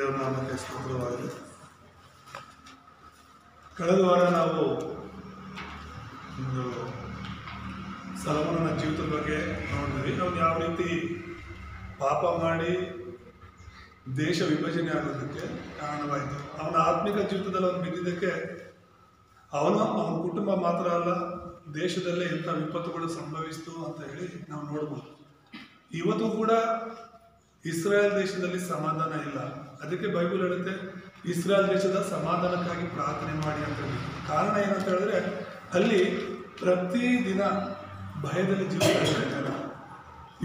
ದೇವರ ನಾಮಕ್ಕೆ ಸ್ತೋತ್ರವಾಗಲಿ. ಕಳೆದ ವಾರ ನಾವು ಒಂದು ಸೊಲೊಮೋನನ ಜೀವಿತದ ಬಗ್ಗೆ ನೋಡಿದ್ವಿ. ಅವನು ಯಾವ ರೀತಿ ಪಾಪ ಮಾಡಿ ದೇಶ ವಿಭಜನೆ ಆಗೋದಕ್ಕೆ ಕಾರಣವಾಯಿತು. ಅವನ ಆತ್ಮಿಕ ಜೀವಿತದಲ್ಲಿ ಅವನು ಬಿದ್ದಿದ್ದಕ್ಕೆ ಅವನ ಕುಟುಂಬ ಮಾತ್ರ ಅಲ್ಲ, ದೇಶದಲ್ಲೇ ಎಂಥ ವಿಪತ್ತುಗಳು ಸಂಭವಿಸಿತು ಅಂತ ಹೇಳಿ ನಾವು ನೋಡ್ಬೋದು. ಇವತ್ತು ಕೂಡ ಇಸ್ರಾಯೇಲ್ ದೇಶದಲ್ಲಿ ಸಮಾಧಾನ ಇಲ್ಲ. ಅದಕ್ಕೆ ಬೈಬಲ್ ಹೇಳುತ್ತೆ, ಇಸ್ರಾಯೇಲ್ ದೇಶದ ಸಮಾಧಾನಕ್ಕಾಗಿ ಪ್ರಾರ್ಥನೆ ಮಾಡಿ ಅಂತ ಹೇಳಿ. ಕಾರಣ ಏನಂತ ಹೇಳಿದ್ರೆ, ಅಲ್ಲಿ ಪ್ರತಿದಿನ ಭಯದಲ್ಲಿ ಜೀವಿಸ್ತಾ ಇದ್ದಾರೆ,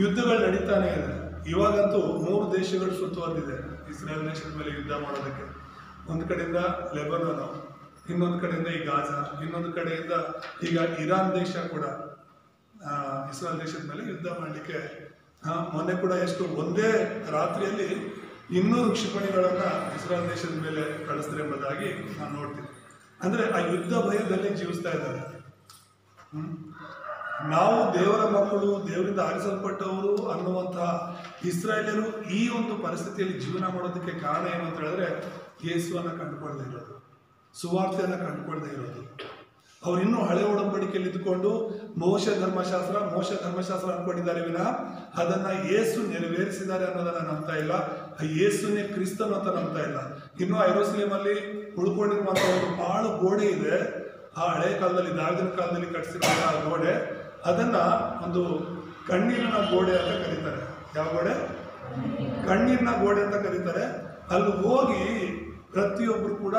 ಯುದ್ಧಗಳು ನಡೀತಾನೆ ಇದೆ. ಇವಾಗಂತೂ 3 ದೇಶಗಳು ಸುತ್ತುವರೆದಿದೆ ಇಸ್ರಾಯೇಲ್ ದೇಶದ ಮೇಲೆ ಯುದ್ಧ ಮಾಡೋದಕ್ಕೆ. ಒಂದು ಕಡೆಯಿಂದ ಲೆಬನಾನ್, ಇನ್ನೊಂದು ಕಡೆಯಿಂದ ಈ ಗಾಜಾ, ಇನ್ನೊಂದು ಕಡೆಯಿಂದ ಈಗ ಇರಾನ್ ದೇಶ ಕೂಡ ಇಸ್ರಾಯೇಲ್ ದೇಶದ ಮೇಲೆ ಯುದ್ಧ ಮಾಡಲಿಕ್ಕೆ ಮೊನ್ನೆ ಕೂಡ ಒಂದೇ ರಾತ್ರಿಯಲ್ಲಿ 200 ಕ್ಷಿಪಣಿಗಳನ್ನು ಇಸ್ರಾಯೇಲ್ ದೇಶದ ಮೇಲೆ ಕಳಿಸ್ತಾರೆ ಎಂಬುದಾಗಿ ನಾನು ನೋಡ್ತೀನಿ. ಅಂದರೆ ಆ ಯುದ್ಧ ಭಯದಲ್ಲಿ ಜೀವಿಸ್ತಾ ಇದ್ದಾರೆ. ನಾವು ದೇವರ ಮಕ್ಕಳು, ದೇವರಿಂದ ಆರಿಸಲ್ಪಟ್ಟವರು ಅನ್ನುವಂತಹ ಇಸ್ರಾಯೇಲರು ಈ ಒಂದು ಪರಿಸ್ಥಿತಿಯಲ್ಲಿ ಜೀವನ ಮಾಡೋದಕ್ಕೆ ಕಾರಣ ಏನು ಅಂತ ಹೇಳಿದ್ರೆ, ಯೇಸುವನ್ನು ಕಂಡುಕೊಳ್ಳದೆ ಇರೋದು, ಸುವಾರ್ತೆಯನ್ನು ಕಂಡುಕೊಳ್ಳದೆ ಇರೋದು. ಅವ್ರು ಇನ್ನೂ ಹಳೆ ಒಡಂಬಡಿಕೆಯಲ್ಲಿ ಇದ್ದುಕೊಂಡು ಮೋಶೆ ಧರ್ಮಶಾಸ್ತ್ರ ಅನ್ಕೊಂಡಿದ್ದಾರೆ ವಿನಃ ಅದನ್ನ ಯೇಸು ನೆರವೇರಿಸಿದ್ದಾರೆ ಅನ್ನೋದನ್ನ ನಂಬ್ತಾ ಇಲ್ಲ. ಆ ಯೇಸುನೇ ಕ್ರಿಸ್ತನು ಅಂತ ನಂಬ್ತಾ ಇಲ್ಲ. ಇನ್ನು ಯೆರೂಸಲೇಮಲ್ಲಿ ಉಳ್ಕೊಂಡಿರುವಂತಹ ಒಂದು ಪಾಳು ಗೋಡೆ ಇದೆ. ಆ ಹಳೆ ಕಾಲದಲ್ಲಿ, ದಾವಿದನ ಕಾಲದಲ್ಲಿ ಕಟ್ಟಿಸಿರುವಂತಹ ಗೋಡೆ, ಅದನ್ನ ಒಂದು ಕಣ್ಣೀರಿನ ಗೋಡೆ ಅಂತ ಕರೀತಾರೆ. ಯಾವ ಗೋಡೆ? ಕಣ್ಣೀರಿನ ಗೋಡೆ ಅಂತ ಕರೀತಾರೆ. ಅಲ್ಲಿ ಹೋಗಿ ಪ್ರತಿಯೊಬ್ಬರು ಕೂಡ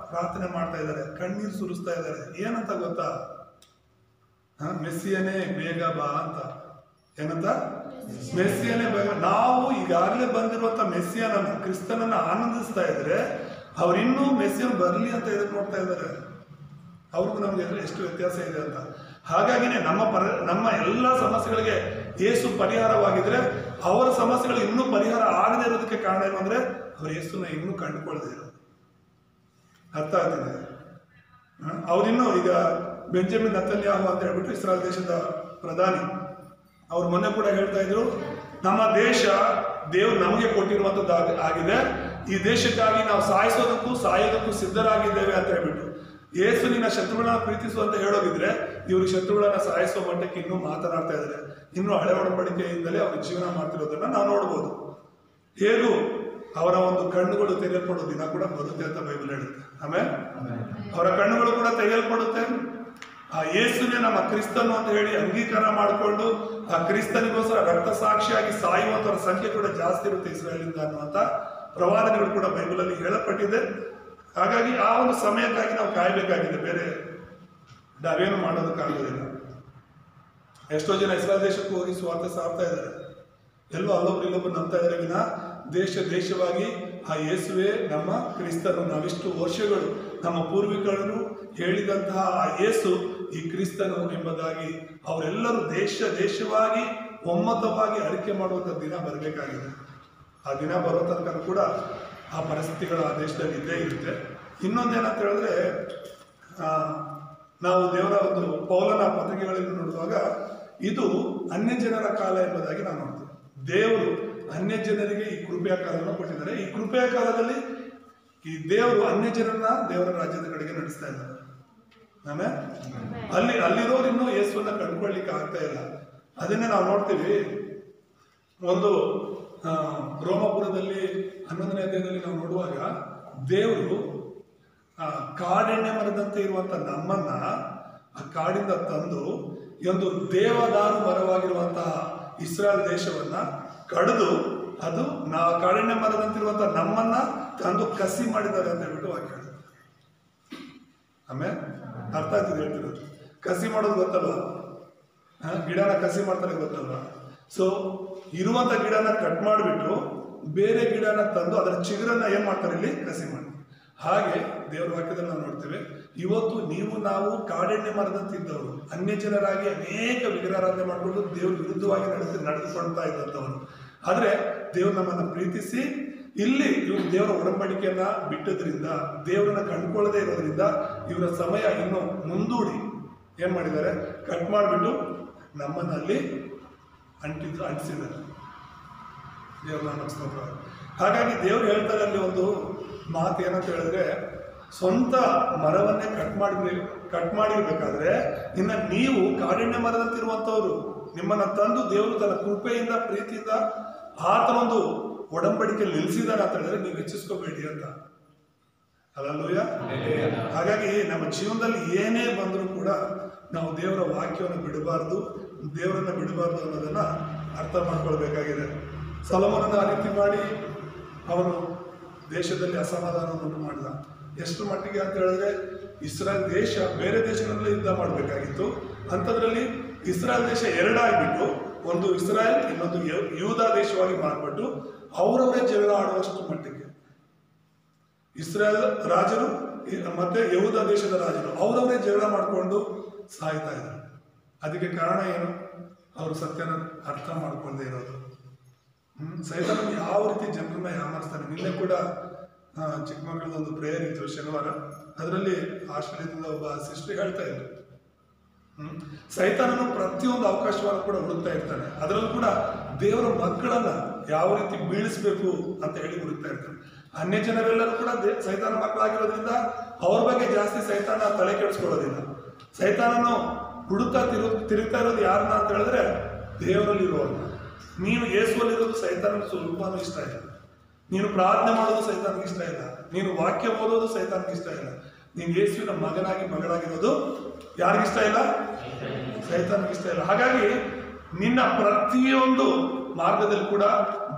ಪ್ರಾರ್ಥನೆ ಮಾಡ್ತಾ ಇದ್ದಾರೆ, ಕಣ್ಣೀರು ಸುರಿಸ್ತಾ ಇದ್ದಾರೆ. ಏನಂತ ಗೊತ್ತಾ? ಮೆಸ್ಸಿಯನೇ ಬೇಗ ಬಾ ಅಂತ. ಏನಂತ? ಮೆಸ್ಸಿಯನೇ ಬೇಗ. ನಾವು ಈಗಾಗಲೇ ಬಂದಿರುವಂತ ಮೆಸ್ಸಿಯನನ್ನ, ಕ್ರಿಸ್ತನನ್ನ ಆನಂದಿಸ್ತಾ ಇದ್ರೆ, ಅವ್ರಿನ್ನೂ ಮೆಸ್ಸಿಯನ್ ಬರಲಿ ಅಂತ ಎದುರು ನೋಡ್ತಾ ಇದ್ದಾರೆ. ಅವ್ರಿಗೂ ನಮ್ಗೆ ಎಷ್ಟು ವ್ಯತ್ಯಾಸ ಇದೆ ಅಂತ. ಹಾಗಾಗಿನೇ ನಮ್ಮ ಎಲ್ಲ ಸಮಸ್ಯೆಗಳಿಗೆ ಯೇಸು ಪರಿಹಾರವಾಗಿದ್ರೆ, ಅವರ ಸಮಸ್ಯೆಗಳು ಇನ್ನೂ ಪರಿಹಾರ ಆಗದೆ ಇರೋದಕ್ಕೆ ಕಾರಣ ಏನು ಅಂದ್ರೆ, ಅವ್ರು ಯೇಸುನ ಇನ್ನೂ ಕಂಡುಕೊಳ್ದೇ ಇರೋದು. ಅರ್ಥ ಆಗ್ತಿದೆ? ಅವರಿನ್ನೂ ಈಗ ಬೆಂಜಮಿನ್ ನೆತನ್ಯಾಹು ಅಂತ ಹೇಳ್ಬಿಟ್ಟು ಇಸ್ರಾಯೇಲ್ ದೇಶದ ಪ್ರಧಾನಿ, ಅವ್ರು ಮೊನ್ನೆ ಕೂಡ ಹೇಳ್ತಾ ಇದ್ರು, ನಮ್ಮ ದೇಶ ದೇವ್ರು ನಮಗೆ ಕೊಟ್ಟಿರುವಂಥದ್ದು ಆಗಿದೆ, ಈ ದೇಶಕ್ಕಾಗಿ ನಾವು ಸಾಯೋದಕ್ಕೂ ಸಿದ್ಧರಾಗಿದ್ದೇವೆ ಅಂತ ಹೇಳ್ಬಿಟ್ಟು. ಯೇಸು ನಿನ್ನ ಶತ್ರುಗಳನ್ನ ಪ್ರೀತಿಸು ಅಂತ ಹೇಳೋದಿದ್ರೆ, ಇವರು ಶತ್ರುಗಳನ್ನ ಸಾಯಿಸುವ ಮಟ್ಟಕ್ಕೆ ಇನ್ನೂ ಮಾತನಾಡ್ತಾ ಇದ್ದಾರೆ. ಇನ್ನೂ ಹಳೆ ಒಡಂಬಡಿಕೆಯಿಂದಲೇ ಅವರು ಜೀವನ ಮಾಡ್ತಿರೋದನ್ನ ನಾವು ನೋಡ್ಬೋದು. ಹೇಗೂ ಅವರ ಒಂದು ಕಣ್ಣುಗಳು ತೆಗೆಯಲ್ಪಡೋ ದಿನ ಕೂಡ ಬರುತ್ತೆ ಅಂತ ಬೈಬಲ್ ಹೇಳುತ್ತೆ. ಆಮೇಲೆ ಅವರ ಕಣ್ಣುಗಳು ಕೂಡ ತೆಗೆಯಲ್ಪಡುತ್ತೆ. ಆ ಯೇಸುನೇ ನಮ್ಮ ಕ್ರಿಸ್ತನು ಅಂತ ಹೇಳಿ ಅಂಗೀಕಾರ ಮಾಡಿಕೊಂಡು ಆ ಕ್ರಿಸ್ತನಿಗೋಸ್ಕರ ರಕ್ತ ಸಾಕ್ಷಿಯಾಗಿ ಸಾಯುವಂತರ ಸಂಖ್ಯೆ ಕೂಡ ಜಾಸ್ತಿ ಇರುತ್ತೆ ಇಸ್ರಾಯೇಲಿಂದ ಅನ್ನುವಂಥ ಪ್ರವಾದನೆಗಳು ಕೂಡ ಬೈಬಲಲ್ಲಿ ಹೇಳಲ್ಪಟ್ಟಿದೆ. ಹಾಗಾಗಿ ಆ ಒಂದು ಸಮಯಕ್ಕಾಗಿ ನಾವು ಕಾಯಬೇಕಾಗಿದೆ, ಬೇರೆ ನಾವೇನು ಮಾಡೋದಕ್ಕಾಗೋದಿಲ್ಲ. ಎಷ್ಟೋ ಜನ ಇಸ್ರಾಯೇಲ್ ದೇಶಕ್ಕೂ ಹೋಗಿ ಸ್ವಾರ್ಥ ಸಾರ್ತಾ ಇದ್ದಾರೆ, ಎಲ್ಲೋ ಇಲ್ಲೊಬ್ರು ನಂಬ್ತಾ ಇದ್ದಾರೆ ವಿನ ದೇಶವಾಗಿ ಆ ಯೇಸುವೆ ನಮ್ಮ ಕ್ರಿಸ್ತನು. ನಾವಿಷ್ಟು ವರ್ಷಗಳು ನಮ್ಮ ಪೂರ್ವಿಕರು ಹೇಳಿದಂತಹ ಆ ಯೇಸು ಈ ಕ್ರಿಸ್ತನು ಎಂಬುದಾಗಿ ಅವರೆಲ್ಲರೂ ದೇಶವಾಗಿ ಒಮ್ಮತವಾಗಿ ಅರಿಕೆ ಮಾಡುವಂಥ ದಿನ ಬರಬೇಕಾಗಿದೆ. ಆ ದಿನ ಬರೋ ತನಕ ಕೂಡ ಆ ಪರಿಸ್ಥಿತಿಗಳು ಆ ದೇಶದಲ್ಲಿ ಇದ್ದೇ ಇರುತ್ತೆ. ಇನ್ನೊಂದೇನಂತ ಹೇಳಿದ್ರೆ, ನಾವು ದೇವರ ಒಂದು ಪೌಲನ ಪತ್ರಿಕೆಗಳನ್ನು ನೋಡುವಾಗ ಇದು ಅನ್ಯ ಜನರ ಕಾಲ ಎಂಬುದಾಗಿ ನಾವು ನೋಡ್ತೀವಿ. ದೇವರು ಅನ್ಯ ಜನರಿಗೆ ಈ ಕೃಪೆಯ ಕಾಲವನ್ನು ಕೊಟ್ಟಿದ್ದಾರೆ. ಈ ಕೃಪೆಯ ಕಾಲದಲ್ಲಿ ಈ ದೇವರು ಅನ್ಯ ಜನರನ್ನ ದೇವರ ರಾಜ್ಯದ ಕಡೆಗೆ ನಡೆಸ್ತಾ ಇದ್ದಾರೆ. ಅಲ್ಲಿರೋರು ಇನ್ನೂ ಯೇಸುವನ್ನ ಕಂಡುಕೊಳ್ಳಿಕ್ಕೆ ಆಗ್ತಾ ಇಲ್ಲ. ಅದನ್ನೇ ನಾವು ನೋಡ್ತೀವಿ. ಒಂದು ರೋಮಾಪುರದಲ್ಲಿ 11ನೇ ಅಧ್ಯಾಯದಲ್ಲಿ ನಾವು ನೋಡುವಾಗ, ದೇವರು ಕಾಡೆಣ್ಣೆ ಮರದಂತೆ ಇರುವಂತ ನಮ್ಮನ್ನ ಆ ಕಾಡಿಂದ ತಂದು ಈ ಒಂದು ದೇವದಾರು ಮರವಾಗಿರುವಂತಹ ಇಸ್ರಾಯೇಲ್ ದೇಶವನ್ನ ಕಡಿದು, ಅದು ಕಾಡೆಣ್ಣೆ ಮರದಂತಿರುವಂತ ನಮ್ಮನ್ನ ತಂದು ಕಸಿ ಮಾಡಿದ್ದಾರೆ ಅಂತ ಹೇಳ್ಬಿಟ್ಟು ವಾಕ್ಯ. ಆಮೇಲೆ ಅರ್ಥ ಆಗ್ತದೆ ಹೇಳ್ತಿರೋದು. ಕಸಿ ಮಾಡೋದು ಗೊತ್ತಲ್ವಾ? ಗಿಡನ ಕಸಿ ಮಾಡ್ತಾರೆ ಗೊತ್ತಲ್ವಾ? ಸೊ ಇರುವಂತ ಗಿಡನ ಕಟ್ ಮಾಡಿಬಿಟ್ಟು ಬೇರೆ ಗಿಡನ ತಂದು ಅದರ ಚಿಗುರನ್ನ ಏನ್ ಮಾಡ್ತಾರೆ, ಇಲ್ಲಿ ಕಸಿ ಮಾಡಿ. ಹಾಗೆ ದೇವರ ವಾಕ್ಯದಲ್ಲಿ ನಾವು ನೋಡ್ತೇವೆ, ಇವತ್ತು ನಾವು ಕಾಡೆಣ್ಣೆ ಮರದಂತಿದ್ದವರು, ಅನ್ಯ ಜನರಾಗಿ ಅನೇಕ ವಿಗ್ರಹಾರಾಧನೆ ಮಾಡಿಕೊಂಡು ದೇವ್ರ ವಿರುದ್ಧವಾಗಿ ನಡೆದುಕೊಳ್ತಾ ಇದ್ದಂಥವರು. ಆದ್ರೆ ದೇವ್ರು ನಮ್ಮನ್ನ ಪ್ರೀತಿಸಿ ಇಲ್ಲಿ ಇವರು ದೇವರ ಒಡಂಬಡಿಕೆಯನ್ನ ಬಿಟ್ಟದ್ರಿಂದ, ದೇವರನ್ನ ಕಂಡುಕೊಳ್ಳದೆ ಇರೋದ್ರಿಂದ ಇವರ ಸಮಯ ಇನ್ನು ಮುಂದೂಡಿ ಏನ್ ಮಾಡಿದ್ದಾರೆ, ಕಟ್ ಮಾಡಿಬಿಟ್ಟು ನಮ್ಮನ್ನಲ್ಲಿ ಅಂಟಿಸಿದ್ದಾರೆ. ದೇವರ ನಾಮಕ್ಕೆ ಸ್ತೋತ್ರ. ಹಾಗಾಗಿ ದೇವರು ಹೇಳ್ತಾರೆ ಅಲ್ಲಿ ಒಂದು ಮಾತು ಏನಂತ ಹೇಳಿದ್ರೆ, ಸ್ವಂತ ಮರವನ್ನೇ ಕಟ್ ಮಾಡಿರ್ಬೇಕಾದ್ರೆ ಇನ್ನು ನೀವು ಕಾಡಿಣ್ಯ ಮರದಂತಿರುವಂಥವ್ರು, ನಿಮ್ಮನ್ನ ತಂದು ದೇವರು ತನ್ನ ಕೃಪೆಯಿಂದ ಪ್ರೀತಿಯಿಂದ ಆತನೊಂದು ಒಡಂಬಡಿಕೆ ನಿಲ್ಲಿಸಿದಾರೆ ಅಂತ ಹೇಳಿದ್ರೆ ನೀವು ಹೆಚ್ಚಿಸ್ಕೋಬೇಡಿ ಅಂತ. ಹಲ್ಲೆಲೂಯಾ. ಹಾಗಾಗಿ ನಮ್ಮ ಜೀವನದಲ್ಲಿ ಏನೇ ಬಂದರೂ ಕೂಡ ನಾವು ದೇವರ ವಾಕ್ಯವನ್ನು ಬಿಡಬಾರ್ದು, ದೇವರನ್ನ ಬಿಡಬಾರ್ದು ಅನ್ನೋದನ್ನ ಅರ್ಥ ಮಾಡ್ಕೊಳ್ಬೇಕಾಗಿದೆ. ಸೊಲೊಮೋನನ ಆ ರೀತಿ ಮಾಡಿ ಅವನು ದೇಶದಲ್ಲಿ ಅಸಮಾಧಾನವನ್ನು ಮಾಡಿದ. ಎಷ್ಟು ಮಟ್ಟಿಗೆ ಅಂತ ಹೇಳಿದ್ರೆ, ಇಸ್ರಾಯೇಲ್ ದೇಶ ಬೇರೆ ದೇಶಗಳಲ್ಲಿ ಯುದ್ಧ ಮಾಡಬೇಕಾಗಿತ್ತು, ಅಂಥದ್ರಲ್ಲಿ ಇಸ್ರಾಯೇಲ್ ದೇಶ ಎರಡಾಗ್ಬಿಟ್ಟು ಒಂದು ಇಸ್ರಾಯೇಲ್ ಇನ್ನೊಂದು ಯೂದಾ ದೇಶವಾಗಿ ಮಾರ್ಪಟ್ಟು ಅವರವರೇ ಜಗಳ ಆಡುವಷ್ಟು ಮಟ್ಟಿಗೆ ಇಸ್ರಾಯೇಲ್ ರಾಜರು ಮತ್ತೆ ಯಹೂದ ದೇಶದ ರಾಜರು ಅವರವರೇ ಜಗಳ ಮಾಡಿಕೊಂಡು ಸಾಯ್ತಾ ಇದ್ರು. ಅದಕ್ಕೆ ಕಾರಣ ಏನು? ಅವರು ಸತ್ಯನ ಅರ್ಥ ಮಾಡ್ಕೊಳ್ಳದೆ ಇರೋದು. ಸೈತಾನ ಯಾವ ರೀತಿ ಜನರನ್ನ ಯಾಮರಿಸ್ತಾನೆ. ನಿನ್ನೆ ಕೂಡ ಚಿಕ್ಕಮಗಳದೊಂದು ಪ್ರೇಯರ್ ಇತ್ತು ಶನಿವಾರ, ಅದರಲ್ಲಿ ಆಸ್ಟ್ರೇಲಿಯಾದಿಂದ ಒಬ್ಬ ಸಿಸ್ಟರ್ ಹೇಳ್ತಾ ಇದ್ರು, ಸೈತಾನನು ಪ್ರತಿಯೊಂದು ಅವಕಾಶವನ್ನು ಕೂಡ ಹುಡುಕ್ತಾ ಇರ್ತಾನೆ, ಅದರಲ್ಲೂ ಕೂಡ ದೇವರ ಮಕ್ಕಳನ್ನ ಯಾವ ರೀತಿ ಬೀಳಿಸ್ಬೇಕು ಅಂತ ಹೇಳಿ ಹುಡುಕ್ತಾ ಇರ್ತಾನೆ. ಅನ್ಯ ಜನರೆಲ್ಲರೂ ಕೂಡ ಸೈತಾನ ಮಕ್ಕಳಾಗಿರೋದ್ರಿಂದ ಅವ್ರ ಬಗ್ಗೆ ಜಾಸ್ತಿ ಸೈತಾನ ತಲೆ ಕೆಡಿಸ್ಕೊಳ್ಳೋದಿಲ್ಲ. ಸೈತಾನನು ಹುಡುಕ್ತಾ ತಿರುಗ್ತಾ ಇರೋದು ಯಾರನ್ನ ಅಂತ ಹೇಳಿದ್ರೆ ದೇವರಲ್ಲಿರುವವನ್ನ. ನೀನು ಯೇಸುವಲ್ಲಿರೋದು ಸೈತಾನನಿಗೆ ಸ್ವಲ್ಪನೂ ಇಷ್ಟ ಇಲ್ಲ, ನೀನು ಪ್ರಾರ್ಥನೆ ಮಾಡೋದು ಸೈತಾನಿಗೆ ಇಷ್ಟ ಇಲ್ಲ, ನೀನು ವಾಕ್ಯ ಓದೋದು ಸೈತಾನಿಗೆ ಇಷ್ಟ ಇಲ್ಲ. ನೀನು ಯೇಸುವಿನ ಮಗಳಾಗಿರೋದು ಯಾರಿಗಿಷ್ಟ ಇಲ್ಲ? ಸೈತಾನಿಗೆ ಇಷ್ಟ ಇಲ್ಲ. ಹಾಗಾಗಿ ನಿನ್ನ ಪ್ರತಿಯೊಂದು ಮಾರ್ಗದಲ್ಲಿ ಕೂಡ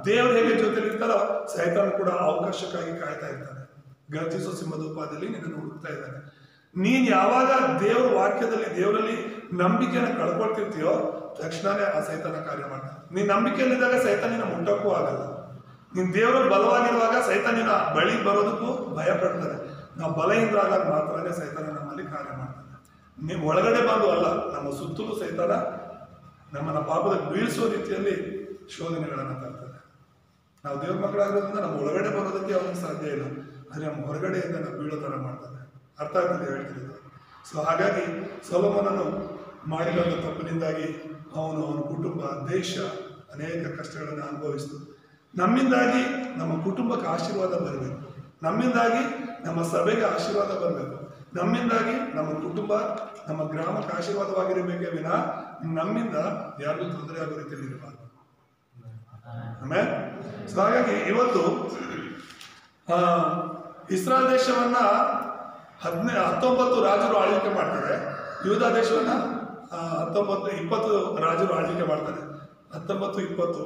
ದೇವರು ಹೇಗೆ ಜೊತೆಲಿ ಇರ್ತಾರೋ ಸೈತಾನ ಕೂಡ ಅವಕಾಶಕ್ಕಾಗಿ ಕಾಯ್ತಾ ಇರ್ತಾನೆ. ಗರ್ಜಿಸೋ ಸಿಂಹದೋಪಾದಿಯಲ್ಲಿ ನಿನ್ನನ್ನು ಹುಡುಕ್ತಾ ಇದ್ದಾನೆ. ನೀನ್ ಯಾವಾಗ ದೇವರ ವಾಕ್ಯದಲ್ಲಿ ದೇವರಲ್ಲಿ ನಂಬಿಕೆಯನ್ನು ಕಳ್ಕೊಳ್ತಿರ್ತೀಯೋ ತಕ್ಷಣನೇ ಆ ಸೈತಾನ ಕಾರ್ಯ ಮಾಡ್ತಾನೆ. ನೀನ್ ನಂಬಿಕೆಯಲ್ಲಿದ್ದಾಗ ಸೈತಾನಿನ ಮುಟ್ಟಕ್ಕೂ ಆಗಲ್ಲ. ನೀನ್ ದೇವರು ಬಲವಾಗಿರುವಾಗ ಸೈತಾನಿನ ಬಳಿ ಬರೋದಕ್ಕೂ ಭಯ ಪಡ್ತಾನೆ. ನಾವು ಬಲಹೀನರಾದಾಗ ಮಾತ್ರನೇ ಸೈತಾನ ನಮ್ಮಲ್ಲಿ ಕಾರ್ಯ ಮಾಡ್ತಾನೆ. ನೀವು ಒಳಗಡೆ ಬಂದು ಅಲ್ಲ, ನಮ್ಮ ಸುತ್ತಲೂ ಸೈತಾನ ನಮ್ಮನ್ನ ಪಾಪದ ಬೀಳಿಸೋ ರೀತಿಯಲ್ಲಿ ಶೋಧನೆಗಳನ್ನು ತರ್ತಾನೆ. ನಾವು ದೇವ್ರ ಮಕ್ಕಳಾಗಿರೋದ್ರಿಂದ ನಮ್ಮ ಒಳಗಡೆ ಬರೋದಕ್ಕೆ ಅವನಿಗೆ ಸಾಧ್ಯ ಇಲ್ಲ, ಆದರೆ ನಮ್ಮ ಹೊರಗಡೆಯಿಂದ ನಾವು ಬೀಳೋ ಥರ ಮಾಡ್ತಾನೆ. ಅರ್ಥ ಆಗ್ತದೆ ಹೇಳ್ತಿರೋದು. ಸೊ ಹಾಗಾಗಿ ಸೊಲೊಮೋನನು ಮಾಡಿದಂಥ ತಪ್ಪಿನಿಂದಾಗಿ ಅವನ ಕುಟುಂಬ, ದೇಶ ಅನೇಕ ಕಷ್ಟಗಳನ್ನು ಅನುಭವಿಸಿತು. ನಮ್ಮಿಂದಾಗಿ ನಮ್ಮ ಕುಟುಂಬಕ್ಕೆ ಆಶೀರ್ವಾದ ಬರಬೇಕು, ನಮ್ಮಿಂದಾಗಿ ನಮ್ಮ ಸಭೆಗೆ ಆಶೀರ್ವಾದ ಬರಬೇಕು, ನಮ್ಮಿಂದಾಗಿ ನಮ್ಮ ಕುಟುಂಬ ನಮ್ಮ ಗ್ರಾಮಕ್ಕೆ ಆಶೀರ್ವಾದವಾಗಿರಬೇಕೇ ವಿನ ನಮ್ಮಿಂದ ಯಾರಿಗೂ ತೊಂದರೆ ಆಗೋ ರೀತಿಯಲ್ಲಿ ಇರಬಾರ್ದು. ಆಮೇಲೆ ಸೊ ಹಾಗಾಗಿ ಇವತ್ತು ಇಸ್ರಾಯೇಲ್ ದೇಶವನ್ನ 19 ರಾಜರು ಆಳ್ವಿಕೆ ಮಾಡ್ತಾರೆ. ಯೂದಾ ದೇಶವನ್ನ 20 ರಾಜರು ಆಳ್ವಿಕೆ ಮಾಡ್ತಾರೆ. 19-20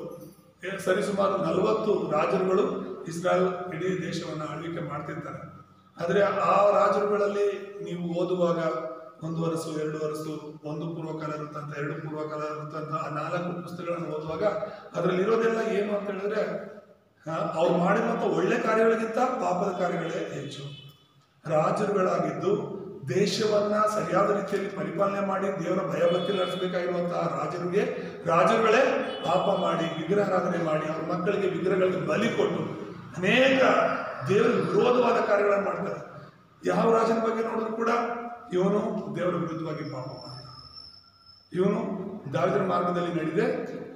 ಸರಿಸುಮಾರು 40 ರಾಜರುಗಳು ಇಸ್ರಾಯೇಲ್ ಇಡೀ ದೇಶವನ್ನು ಆಳ್ವಿಕೆ ಮಾಡ್ತಿರ್ತಾರೆ. ಆದರೆ ಆ ರಾಜರುಗಳಲ್ಲಿ ನೀವು ಓದುವಾಗ 1 ವರ್ಷ 2 ವರ್ಷ, 1 ಪೂರ್ವಕಾಲ ಇರುತ್ತಂತ, 2 ಪೂರ್ವಕಾಲ ಇರುತ್ತಂತ, ಆ 4 ಪುಸ್ತಕಗಳನ್ನು ಓದುವಾಗ ಅದರಲ್ಲಿ ಇರೋದೆಲ್ಲ ಏನು ಅಂತ ಹೇಳಿದ್ರೆ ಅವ್ರು ಮಾಡಿರುವಂಥ ಒಳ್ಳೆ ಕಾರ್ಯಗಳಿಗಿಂತ ಪಾಪದ ಕಾರ್ಯಗಳೇ ಹೆಚ್ಚು. ರಾಜರುಗಳಾಗಿದ್ದು ದೇಶವನ್ನ ಸರಿಯಾದ ರೀತಿಯಲ್ಲಿ ಪರಿಪಾಲನೆ ಮಾಡಿ ದೇವರ ಭಯಭಕ್ತಿ ನಡೆಸಬೇಕಾಗಿರುವಂತಹ ರಾಜರುಗಳೇ ಪಾಪ ಮಾಡಿ ವಿಗ್ರಹಾರಾಧನೆ ಮಾಡಿ ಅವ್ರ ಮಕ್ಕಳಿಗೆ ವಿಗ್ರಹಗಳಿಗೆ ಬಲಿ ಕೊಟ್ಟು ಅನೇಕ ದೇವರಿಗೆ ವಿರೋಧವಾದ ಕಾರ್ಯಗಳನ್ನು ಮಾಡ್ತಾರೆ. ಯಾವ ರಾಜನ ಬಗ್ಗೆ ನೋಡಿದ್ರು ಕೂಡ ಇವನು ದೇವರ ವಿರುದ್ಧವಾಗಿ ಪಾಪ ಮಾಡಿದ, ಇವನು ದಾವಿದನ ಮಾರ್ಗದಲ್ಲಿ ನಡೆದೆ,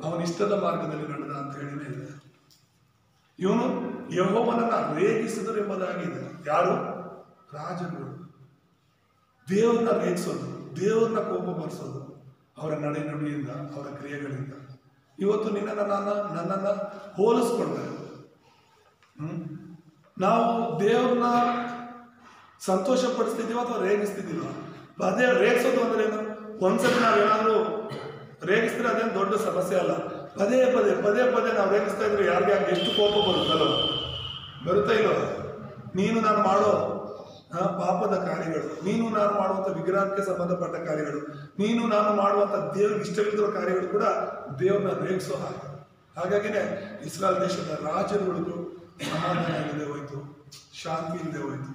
ಅವನ ಇಷ್ಟದ ಮಾರ್ಗದಲ್ಲಿ ನಡೆದ ಅಂತ ಹೇಳಿನೇ ಇದೆ. ಇವನು ಯೆಹೋವನನ್ನ ರೇಗಿಸಿದರು ಎಂಬುದಾಗಿದೆ. ಯಾರು? ರಾಜರುಗಳು. ದೇವ್ರನ್ನ ರೇಗಿಸೋದು, ದೇವ್ರನ್ನ ಕೋಪ ಬರೆಸೋದು ಅವರ ನಡೆ ನುಡಿಯಿಂದ, ಅವರ ಕ್ರಿಯೆಗಳಿಂದ. ಇವತ್ತು ನನ್ನನ್ನ ಹೋಲಿಸ್ಕೊಳ್ತಾರೆ. ನಾವು ದೇವ್ರನ್ನ ಸಂತೋಷ ಪಡಿಸ್ತಿದ್ದೀವ ಅಥವಾ ರೇಗಿಸ್ತಿದ್ದೀವ? ಅದೇ ರೇಗಿಸೋದು ಅಂದ್ರೆ ಏನು? ಒಂದ್ಸತಿ ನಾವೇನಾದ್ರೂ ರೇಗಿಸಿದ್ರೆ ಅದೇನು ದೊಡ್ಡ ಸಮಸ್ಯೆ ಅಲ್ಲ. ಪದೇ ಪದೇ ನಾವು ರೇಗಿಸ್ತಾ ಇದ್ರೆ ಯಾರಿಗೆ ಎಷ್ಟು ಕೋಪ ಬರುತ್ತಲ್ಲ, ಬರುತ್ತಾ ಇಲ್ವ? ನೀನು ನಾನು ಮಾಡೋ ಪಾಪದ ಕಾರ್ಯಗಳು, ನೀನು ನಾನು ಮಾಡುವಂಥ ವಿಗ್ರಹಕ್ಕೆ ಸಂಬಂಧಪಟ್ಟ ಕಾರ್ಯಗಳು, ನೀನು ನಾನು ಮಾಡುವಂಥ ದೇವ್ರಿಗೆ ಇಷ್ಟವಿಲ್ಲದಿರೋ ಕಾರ್ಯಗಳು ಕೂಡ ದೇವ್ರನ್ನ ರೇಗಿಸೋ ಹಾಗೆ. ಹಾಗಾಗಿನೇ ಇಸ್ರಾಯೇಲ್ ದೇಶದ ರಾಜರುಗಳಿಗೂ ಸಮಾಧಾನ ಇಲ್ಲದೆ ಹೋಯ್ತು, ಶಾಂತಿ ಇಲ್ಲದೆ ಹೋಯ್ತು.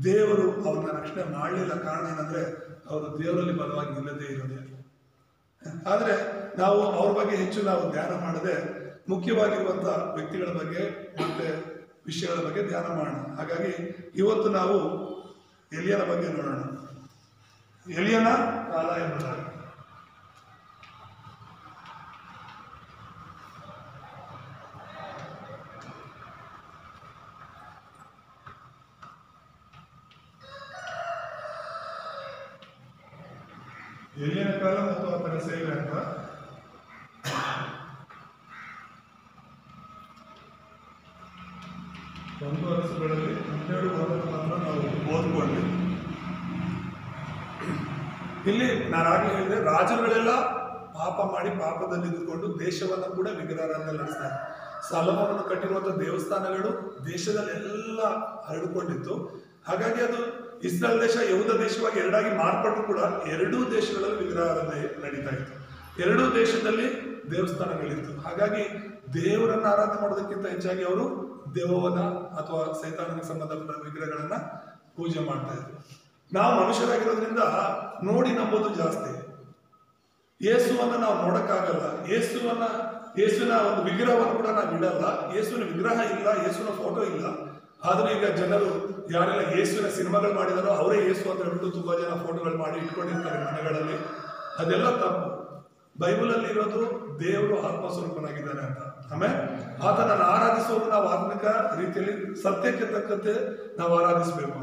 ದೇವರು ಅವ್ರನ್ನ ರಕ್ಷಣೆ ಮಾಡಲಿಲ್ಲ. ಕಾರಣ ಏನಂದ್ರೆ ಅವರು ದೇವರಲ್ಲಿ ಬಲವಾಗಿ ನಿಲ್ಲದೇ ಇರೋದೇ. ಆದರೆ ನಾವು ಅವ್ರ ಬಗ್ಗೆ ಹೆಚ್ಚು ನಾವು ಧ್ಯಾನ ಮಾಡದೆ ಮುಖ್ಯವಾಗಿರುವಂಥ ವ್ಯಕ್ತಿಗಳ ಬಗ್ಗೆ ಮತ್ತೆ ವಿಷಯಗಳ ಬಗ್ಗೆ ಧ್ಯಾನ ಮಾಡೋಣ. ಹಾಗಾಗಿ ಇವತ್ತು ನಾವು ಎಲಿಯನ ಬಗ್ಗೆ ನೋಡೋಣ. ಎಲಿಯನ ಕಾಲ ಎಂಬುದಾಗಿ ಎಲಿಯನ ಕಾಲ ಮತ್ತು ಆತನ ಸೇವೆ ಅಂತ ಒಂದು ವರ್ಷಗಳಲ್ಲಿ 12 ಭಾಗದ ಮಾತ್ರ ನಾವು ಓದ್ಕೊಂಡ್ವಿ. ಇಲ್ಲಿ ನಾನು ಆಗಲೇ ಹೇಳಿದೆ, ರಾಜರುಗಳೆಲ್ಲ ಪಾಪ ಮಾಡಿ ಪಾಪದಲ್ಲಿ ಇದ್ದುಕೊಂಡು ದೇಶವನ್ನು ಕೂಡ ವಿಗ್ರಹಾರಾಧನೆ ನಡೆಸ್ತಾರೆ. ಸೊಲೊಮೋನನು ಕಟ್ಟಿರುವಂತಹ ದೇವಸ್ಥಾನಗಳು ದೇಶದಲ್ಲೆಲ್ಲ ಹರಡಿಕೊಂಡಿತ್ತು. ಹಾಗಾಗಿ ಅದು ಇಸ್ರಾಯೇಲ್ ದೇಶ ಯಹೂದ ದೇಶವಾಗಿ ಎರಡಾಗಿ ಮಾರ್ಪಟ್ಟು ಕೂಡ ಎರಡೂ ದೇಶಗಳಲ್ಲಿ ವಿಗ್ರಹಾರಾಧನೆ ನಡೀತಾ ಇತ್ತು. ಎರಡೂ ದೇಶದಲ್ಲಿ ದೇವಸ್ಥಾನಗಳಿತ್ತು. ಹಾಗಾಗಿ ದೇವರನ್ನ ಆರಾಧನೆ ಮಾಡೋದಕ್ಕಿಂತ ಹೆಚ್ಚಾಗಿ ಅವರು ದೇವವನ್ನ ಅಥವಾ ಸೈತಾನನಿಗೆ ಸಂಬಂಧಪಟ್ಟ ವಿಗ್ರಹಗಳನ್ನ ಪೂಜೆ ಮಾಡ್ತಾ ಇದ್ರು. ನಾವು ಮನುಷ್ಯರಾಗಿರೋದ್ರಿಂದ ನೋಡಿ ನಂಬೋದು ಜಾಸ್ತಿ. ಯೇಸುವನ್ನ ನಾವು ನೋಡಕ್ಕಾಗಲ್ಲ. ಯೇಸುವಿನ ಒಂದು ವಿಗ್ರಹವನ್ನು ಕೂಡ ನಾವು ಇಡಲ್ಲ. ಯೇಸುವಿನ ವಿಗ್ರಹ ಇಲ್ಲ, ಯೇಸುವಿನ ಫೋಟೋ ಇಲ್ಲ. ಆದ್ರೆ ಈಗ ಜನರು ಯಾರೆಲ್ಲ ಯೇಸುವಿನ ಸಿನಿಮಾಗಳು ಮಾಡಿದಾರೋ ಅವರೇ ಯೇಸು ಅಂತ ಹೇಳ್ಬಿಟ್ಟು ತುಂಬಾ ಜನ ಫೋಟೋಗಳು ಮಾಡಿ ಇಟ್ಕೊಂಡಿರ್ತಾರೆ ಮನೆಗಳಲ್ಲಿ. ಅದೆಲ್ಲ ತಪ್ಪು. ಬೈಬಲಲ್ಲಿ ಇರೋದು ದೇವರು ಆತ್ಮಸ್ವರೂಪನಾಗಿದ್ದಾನೆ ಅಂತ. ಆಮೇಲೆ ಆತನನ್ನು ಆರಾಧಿಸುವುದು ನಾವು ಆತ್ಮಿಕ ರೀತಿಯಲ್ಲಿ ಸತ್ಯಕ್ಕೆ ತಕ್ಕಂತೆ ನಾವು ಆರಾಧಿಸಬೇಕು.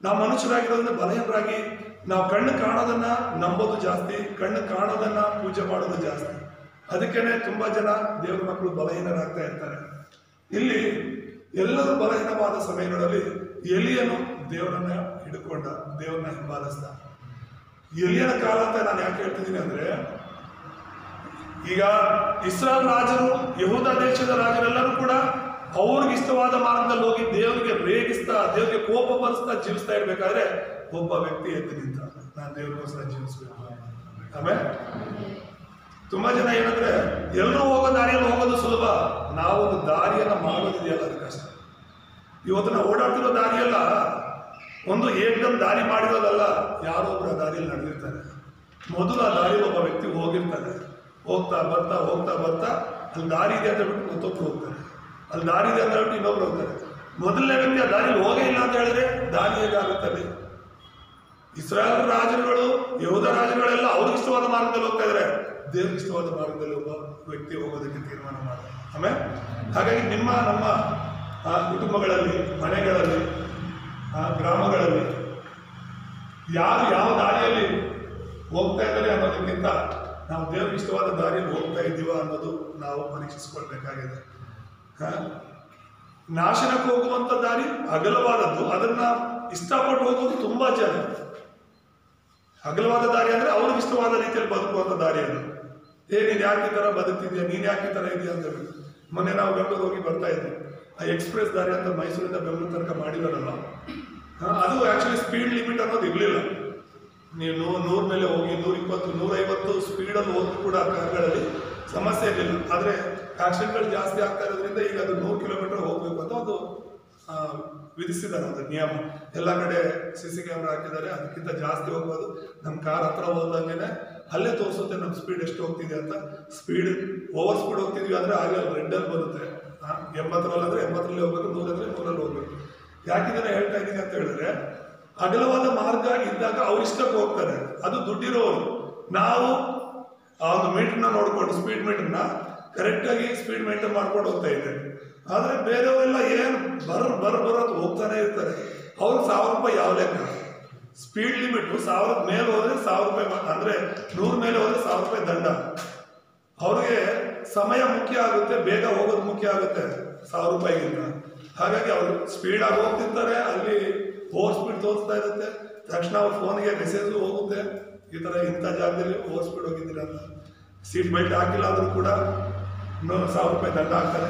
ನಾವು ಮನುಷ್ಯರಾಗಿರೋದ್ರಿಂದ ಬಲಹೀನರಾಗಿ ನಾವು ಕಣ್ಣು ಕಾಣೋದನ್ನ ನಂಬೋದು ಜಾಸ್ತಿ, ಕಣ್ಣು ಕಾಣೋದನ್ನ ಪೂಜೆ ಮಾಡೋದು ಜಾಸ್ತಿ. ಅದಕ್ಕೇನೆ ತುಂಬಾ ಜನ ದೇವರ ಮಕ್ಕಳು ಬಲಹೀನರಾಗ್ತಾ ಇರ್ತಾರೆ. ಇಲ್ಲಿ ಎಲ್ಲರೂ ಬಲಹೀನವಾದ ಸಮಯಗಳಲ್ಲಿ ಎಲಿಯನು ದೇವರನ್ನ ಹಿಡ್ಕೊಂಡ, ದೇವರನ್ನ ಹಿಂಬಾಲಿಸ್ದ. ಎಲಿಯನ ಕಾಲ ಅಂತ ನಾನು ಯಾಕೆ ಹೇಳ್ತಿದ್ದೀನಿ ಅಂದ್ರೆ, ಈಗ ಇಸ್ರಾಯೇಲ್ ರಾಜರು, ಯಹೂದ ದೇಶದ ರಾಜರೆಲ್ಲರೂ ಕೂಡ ಅವ್ರಿಗೆ ಇಷ್ಟವಾದ ಮಾರ್ಗದಲ್ಲಿ ಹೋಗಿ ದೇವರಿಗೆ ರೇಗಿಸ್ತಾ, ದೇವರಿಗೆ ಕೋಪ ಬರಿಸ್ತಾ ಜೀವಿಸ್ತಾ ಇರ್ಬೇಕಾದ್ರೆ ಒಬ್ಬ ವ್ಯಕ್ತಿ ಎದ್ದು ನಿಂತ, ನಾನು ದೇವರಿಗೋಸ್ಕರ ಜೀವಿಸ್ಬೇಕು. ಆಮೇಲೆ ತುಂಬಾ ಜನ ಏನಂದ್ರೆ ಎಲ್ಲರೂ ಹೋಗೋ ದಾರಿಯಲ್ಲಿ ಹೋಗೋದು ಸುಲಭ, ನಾವೊಂದು ದಾರಿಯನ್ನ ಮಾಡೋದಿದೆಯಲ್ಲ ಅದು ಕಷ್ಟ. ಇವತ್ತು ನಾವು ಓಡಾಡ್ತಿರೋ ದಾರಿಯಲ್ಲ ಒಂದು ಏಕದಮ್ ದಾರಿ ಮಾಡಿರೋದಲ್ಲ, ಯಾರೋ ಒಬ್ರು ಆ ದಾರಿಯಲ್ಲಿ ನಡೆದಿರ್ತಾರೆ. ಮೊದಲು ಆ ದಾರಿಯಲ್ಲಿ ಒಬ್ಬ ವ್ಯಕ್ತಿ ಹೋಗಿರ್ತಾರೆ. ಹೋಗ್ತಾ ಬರ್ತಾ ಅಲ್ಲಿ ದಾರಿ ಇದೆ ಅಂತ ಹೇಳ್ಬಿಟ್ಟು ಮತ್ತೊಬ್ರು ಹೋಗ್ತಾರೆ, ಅಲ್ಲಿ ದಾರಿ ಇದೆ ಅಂತ ಹೇಳ್ಬಿಟ್ಟು ಇನ್ನೊಬ್ರು ಹೋಗ್ತಾರೆ. ಮೊದಲನೇ ವ್ಯಕ್ತಿ ಆ ದಾರಿಯಲ್ಲಿ ಹೋಗೇ ಇಲ್ಲ ಅಂತ ಹೇಳಿದ್ರೆ ದಾರಿ ಹೇಗಾಗುತ್ತದೆ? ಇಸ್ರಾಯೇಲ್ ರಾಜರುಗಳು, ಯಹೂದ ರಾಜರುಗಳೆಲ್ಲ ಅವ್ರಿಗೆ ಇಷ್ಟವಾದ ಮಾರ್ಗದಲ್ಲಿ ಹೋಗ್ತಾ ಇದ್ದಾರೆ, ದೇವ್ರಿಗೆ ಇಷ್ಟವಾದ ಮಾರ್ಗದಲ್ಲಿ ಒಬ್ಬ ವ್ಯಕ್ತಿ ಹೋಗೋದಕ್ಕೆ ತೀರ್ಮಾನ ಮಾಡಿ. ಆಮೇಲೆ ಹಾಗಾಗಿ ನಿಮ್ಮ ನಮ್ಮ ಕುಟುಂಬಗಳಲ್ಲಿ, ಮನೆಗಳಲ್ಲಿ, ಗ್ರಾಮಗಳಲ್ಲಿ ಯಾರು ಯಾವ ದಾರಿಯಲ್ಲಿ ಹೋಗ್ತಾ ಇದ್ದಾರೆ ಅನ್ನೋದಕ್ಕಿಂತ ನಾವು ದೇವ್ರಿಗೆ ಇಷ್ಟವಾದ ದಾರಿಯಲ್ಲಿ ಹೋಗ್ತಾ ಇದ್ದೀವ ಅನ್ನೋದು ನಾವು ಪರೀಕ್ಷಿಸ್ಕೊಳ್ಬೇಕಾಗಿದೆ. ನಾಶನಕ್ಕೆ ಹೋಗುವಂತ ದಾರಿ ಅಗಲವಾದದ್ದು, ಅದನ್ನ ಇಷ್ಟಪಟ್ಟು ಹೋಗೋದು ತುಂಬಾ ಜನ. ಅಗಲವಾದ ದಾರಿ ಅಂದ್ರೆ ಅವ್ರಿಗೆ ಇಷ್ಟವಾದ ರೀತಿಯಲ್ಲಿ ಬದುಕುವಂತ ದಾರಿ ಅದು. ನೀನ್ ಯಾಕೆ ಈ ತರ ಬದುಕ್ತಿದ್ಯಾ, ನೀನ್ ಯಾಕೆ ಈ ತರ ಇದೆಯಾ ಅಂತ ಹೇಳಿ. ಮೊನ್ನೆ ನಾವು ಬೆಂಗಳೂರು ಹೋಗಿ ಬರ್ತಾ ಇದ್ವಿ. ಆ ಎಕ್ಸ್ಪ್ರೆಸ್ ದಾರಿ ಅಂತ ಮೈಸೂರಿಂದ ಬೆಂಗಳೂರು ತನಕ ಮಾಡಿದಾರಲ್ಲ, ಅದು ಆಕ್ಚುಲಿ ಸ್ಪೀಡ್ ಲಿಮಿಟ್ ಅನ್ನೋದು ಇರ್ಲಿಲ್ಲ. ನೀವು 100 ಮೇಲೆ ಹೋಗಿ 120, 150 ಸ್ಪೀಡಲ್ಲಿ ಹೋದ್ರು ಕೂಡ ಕಾರ್ಗಳಲ್ಲಿ ಸಮಸ್ಯೆ ಇರಲಿಲ್ಲ. ಆದರೆ ಆಕ್ಸಿಡೆಂಟ್ಗಳು ಜಾಸ್ತಿ ಆಗ್ತಾ ಇರೋದ್ರಿಂದ ಈಗ ಅದು 100 ಕಿಲೋಮೀಟರ್ ಹೋಗ್ಬೇಕು ಅಂತ ಒಂದು ವಿಧಿಸಿದ್ದಾರೆ, ಒಂದು ನಿಯಮ. ಎಲ್ಲ ಕಡೆ CC ಕ್ಯಾಮ್ರಾ ಹಾಕಿದ್ದಾರೆ. ಅದಕ್ಕಿಂತ ಜಾಸ್ತಿ ಹೋಗ್ಬೋದು. ನಮ್ಮ ಕಾರ್ ಹತ್ರ ಹೋದಂಗೆ ಅಲ್ಲೇ ತೋರಿಸುತ್ತೆ ನಮ್ಮ ಸ್ಪೀಡ್ ಎಷ್ಟು ಹೋಗ್ತಿದೆ ಅಂತ. ಸ್ಪೀಡ್ ಓವರ್ ಸ್ಪೀಡ್ ಹೋಗ್ತಿದ್ವಿ ಅಂದರೆ ಆಗ ರೆಡ್ಡಲ್ಲಿ ಬರುತ್ತೆ. 80ರಲ್ಲಿ ಅಂದರೆ 80ರಲ್ಲಿ ಹೋಗ್ಬೇಕು, 100 ಅಂದರೆ 100ರಲ್ಲಿ ಹೋಗ್ಬೇಕು. ಯಾಕಿದನ್ನ ಹೇಳ್ತಾ ಇದ್ದೀನಿ ಅಂತ ಹೇಳಿದ್ರೆ, ಅಗಲವಾದ ಮಾರ್ಗ ಇದ್ದಾಗ ಅವ್ರ ಇಷ್ಟಕ್ಕೆ ಹೋಗ್ತಾರೆ, ಅದು ದುಡ್ಡಿರೋರು. ನಾವು ಆ ಒಂದು ಮೀಟರ್ನ ನೋಡ್ಕೊಂಡು, ಸ್ಪೀಡ್ ಮೀಟರ್ನ ಕರೆಕ್ಟಾಗಿ ಸ್ಪೀಡ್ ಮೇಂಟೈನ್ ಮಾಡ್ಕೊಂಡು ಹೋಗ್ತಾ ಇದ್ದೇವೆ. ಆದರೆ ಬೇರೆಯವರೆಲ್ಲ ಏನು ಬರೋದು ಹೋಗ್ತಾನೆ ಇರ್ತಾರೆ. ಅವ್ರಿಗೆ 1000 ರೂಪಾಯಿ ಯಾವ ಲೆಕ್ಕ? ಸ್ಪೀಡ್ ಲಿಮಿಟ್ 1000 ಮೇಲೆ ಹೋದ್ರೆ 1000 ರೂಪಾಯಿ, ಅಂದ್ರೆ 100 ಮೇಲೆ ಹೋದ್ರೆ 1000 ರೂಪಾಯಿ ದಂಡ. ಅವ್ರಿಗೆ ಸಮಯ ಮುಖ್ಯ ಆಗುತ್ತೆ, ಬೇಗ ಹೋಗೋದು ಮುಖ್ಯ ಆಗುತ್ತೆ 1000 ರೂಪಾಯಿಗಿಂತ. ಹಾಗಾಗಿ ಅವರು ಸ್ಪೀಡಾಗಿ ಹೋಗ್ತಿರ್ತಾರೆ, ಅಲ್ಲಿ ಓವರ್ ಸ್ಪೀಡ್ ತೋರಿಸ್ತಾ ಇರುತ್ತೆ. ತಕ್ಷಣ ಅವ್ರ ಫೋನ್ಗೆ ಮೆಸೇಜ್ ಹೋಗುತ್ತೆ, ಈ ಥರ ಇಂಥ ಜಾಗದಲ್ಲಿ ಓವರ್ ಸ್ಪೀಡ್ ಹೋಗಿದ್ದೀರ ಅಂತ. ಸೀಟ್ ಬೆಲ್ಟ್ ಹಾಕಿಲ್ಲ ಆದರೂ ಕೂಡ 1000 ರೂಪಾಯಿ ದಂಡ ಹಾಕ್ತಾರೆ.